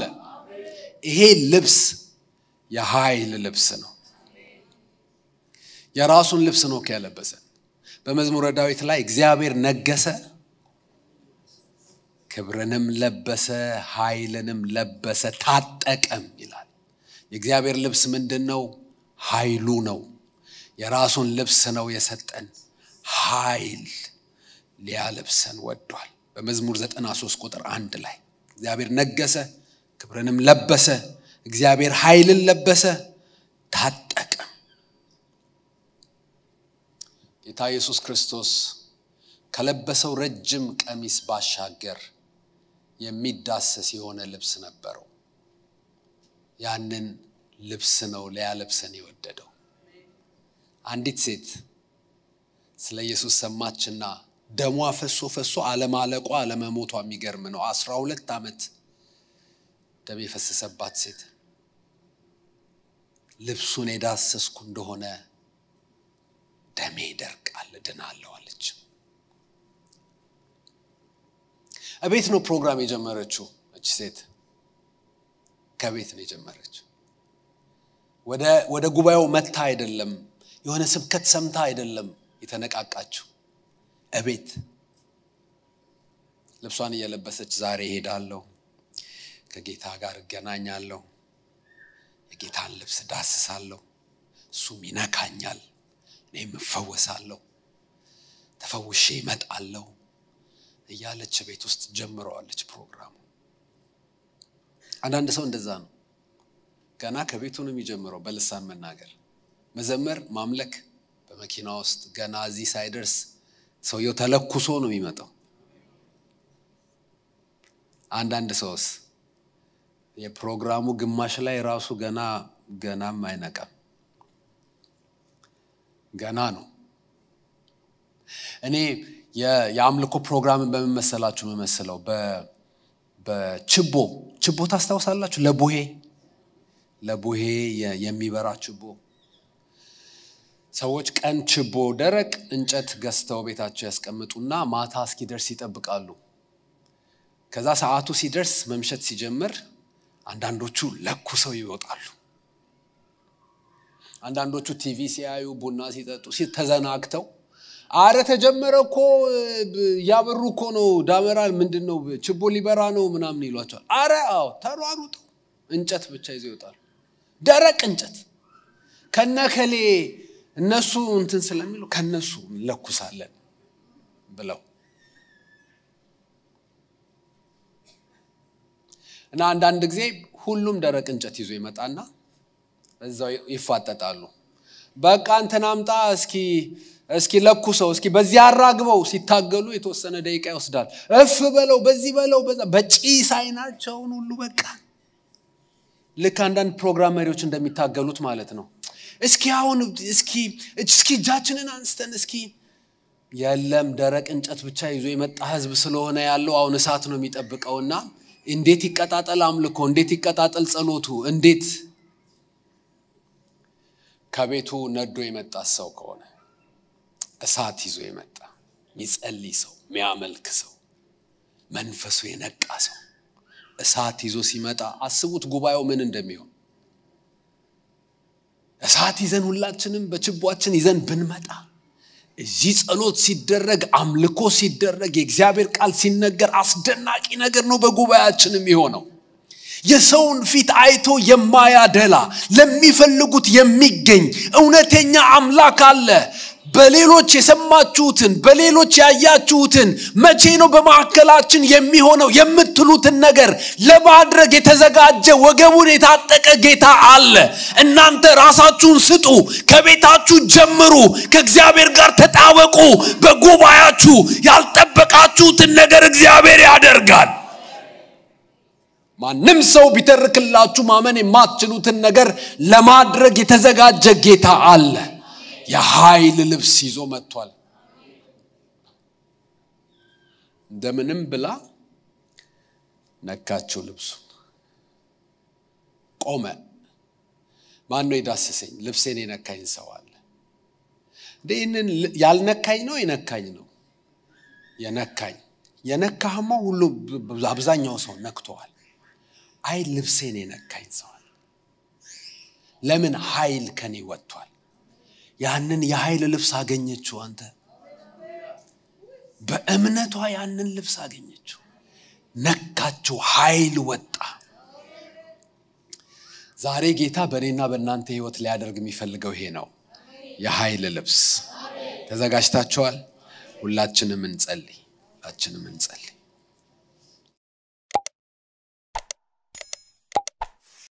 ይሄ ልብስ የኃይል ልብስ ነው የራሱን ልብስ ነው ከለበሰ በመዝሙረ ዳዊት ላይ እግዚአብሔር ነገሰ ክብርንም ለበሰ ኃይልንም ለበሰ ታጠቀም ይላል የእግዚአብሔር ልብስ ምንድነው ኃይሉ ነው የራሱን ልብስ ነው የሰጠን ኃይል ሊያለብሰን ወዷል በመዝሙር 93 ቁጥር 1 ላይ እግዚአብሔር ነገሰ ክብርንም ለበሰ እግዚአብሔር ኃይልን ለበሰ ታጠቀ ጌታ ኢየሱስ ክርስቶስ ከለበሰው ረጅም ቀሚስ ባሻገር የሚዳሰስ የሆነ ልብስ ነበረው ያንን ልብስ ነው ሊያለብሰን የወደደው አንዲት ሴት ስለ ኢየሱስ ሰማችና ደሟ ፈሶ አለማለቋ አለመሞቷ የሚገርም ነው 12 ዓመት ደም የፈሰሰባት ሴት ልብሱን የዳሰስኩ እንደሆነ ደሜ ይደርቃል ድናለሁ አለች አቤት ነው ፕሮግራም የጀመረችው እቺ ሴት ከቤት ነው የጀመረችው ወደ ጉባኤው መታ አይደለም የሆነ ስብከት ሰምታ አይደለም የተነቃቃችው አቤት ልብሷን እየለበሰች ዛሬ ሄዳለሁ ከጌታ ጋር እገናኛለሁ የጌታን ልብስ ዳስሳለሁ እሱም ይነካኛል እኔም እፈወሳለሁ ተፈውሼ እመጣለሁ እያለች ቤት ውስጥ ጀምረዋለች ፕሮግራሙ አንዳንድ ሰው እንደዛ ነው ገና ከቤቱ ነው የሚጀምረው በልሳን መናገር መዘመር ማምለክ በመኪና ውስጥ ገና እዚህ ሳይደርስ ሰውየው ተለኩሶ ነው የሚመጣው አንዳንድ ሰውስ የፕሮግራሙ ግማሽ ላይ ራሱ ገናም አይነቃም ገና ነው እኔ የአምልኮ ፕሮግራምን በመመሰላችሁ መመስለው በችቦ ታስታውሳላችሁ ለቡሄ የሚበራ ችቦ ሰዎች ቀን ችቦ ደረቅ እንጨት ገዝተው ቤታቸው ያስቀምጡና ማታ እስኪደርስ ይጠብቃሉ ከዛ ሰዓቱ ሲደርስ መምሸት ሲጀምር አንዳንዶቹ ለኩሰው ይወጣሉ አንዳንዶቹ ቲቪ ሲያዩ ቡና ሲጠጡ ተዘናግተው አረ ተጀመረኮ ያበሩኮ ነው ዳመራል ምንድነው ችቦ ሊበራ ነው ምናምን ይሏቸዋል አረ አው ተሯሩጡ እንጨት ብቻ ይዘው ይወጣሉ ደረቅ እንጨት ከነከሌ እነሱ እንትን ስለሚሉ ከነሱ ለኩሳለን ብለው እና አንዳንድ ጊዜ ሁሉም ደረቅ እንጨት ይዞ ይመጣና እዛው ይፋጠጣሉ በቃ እንተናምጣ እስኪ ለኩሰው እስኪ በዚህ አራግበው ሲታገሉ የተወሰነ ደቂቃ ይወስዳል እፍ በለው በዚህ በለው በጪስ አይናቸውን ሁሉ በቃ ልክ አንዳንድ ፕሮግራመሮች እንደሚታገሉት ማለት ነው እስኪ አሁን እስኪ እጃችንን አንስተን እስኪ የለም ደረቅ እንጨት ብቻ ይዞ የመጣ ህዝብ ስለሆነ ያለው አሁን እሳት ነው የሚጠብቀውና እንዴት ይቀጣጣል አምልኮ እንዴት ይቀጣጣል ጸሎቱ እንዴት ከቤቱ ነዶ የመጣ ሰው ከሆነ እሳት ይዞ የመጣ ሚጸልይ ሰው ሚያመልክ ሰው መንፈሱ የነቃ ሰው እሳት ይዞ ሲመጣ አስቡት ጉባኤው ምን እንደሚሆን እሳት ይዘን ሁላችንም በችቦአችን ይዘን ብንመጣ እዚህ ጸሎት ሲደረግ አምልኮ ሲደረግ የእግዚአብሔር ቃል ሲነገር አስደናቂ ነገር ነው በጉባኤያችን የሚሆነው የሰውን ፊት አይቶ የማያደላ ለሚፈልጉት የሚገኝ እውነተኛ አምላክ አለ በሌሎች የሰማችሁትን በሌሎች ያያችሁትን መቼ ነው በማከላችን የሚሆነው የምትሉትን ነገር ለማድረግ የተዘጋጀ ወገቡን የታጠቀ ጌታ አለ እናንተ ራሳችሁን ስጡ ከቤታችሁ ጀምሩ ከእግዚአብሔር ጋር ተጣበቁ በጉባኤያችሁ ያልጠበቃችሁትን ነገር እግዚአብሔር ያደርጋል ማንም ሰው ቢተርክላችሁ ማመን የማትችሉትን ነገር ለማድረግ የተዘጋጀ ጌታ አለ የኃይል ልብስ ይዞ መጥቷል እንደምንም ብላ ነካቸው ልብሱን ቆመ ማን ነው ይዳሰሰኝ ልብሴን የነካኝ ሰው አለ ደይንን ያልነካኝ ነው የነካኝ ነው የነካህማ ሁሉ አብዛኛው ሰው ነክቷል አይ ልብሴን የነካኝ ሰው አለ ለምን ኃይል ከኔ ወጥቷል ያንን የኃይል ልብስ አገኘችው አንተ በእምነቷ ያንን ልብስ አገኘችው ነካችው ኃይል ወጣ ዛሬ ጌታ በእኔና በእናንተ ህይወት ሊያደርግ የሚፈልገው ይሄ ነው የኃይል ልብስ ተዘጋጅታችኋል ሁላችንም እንጸልይ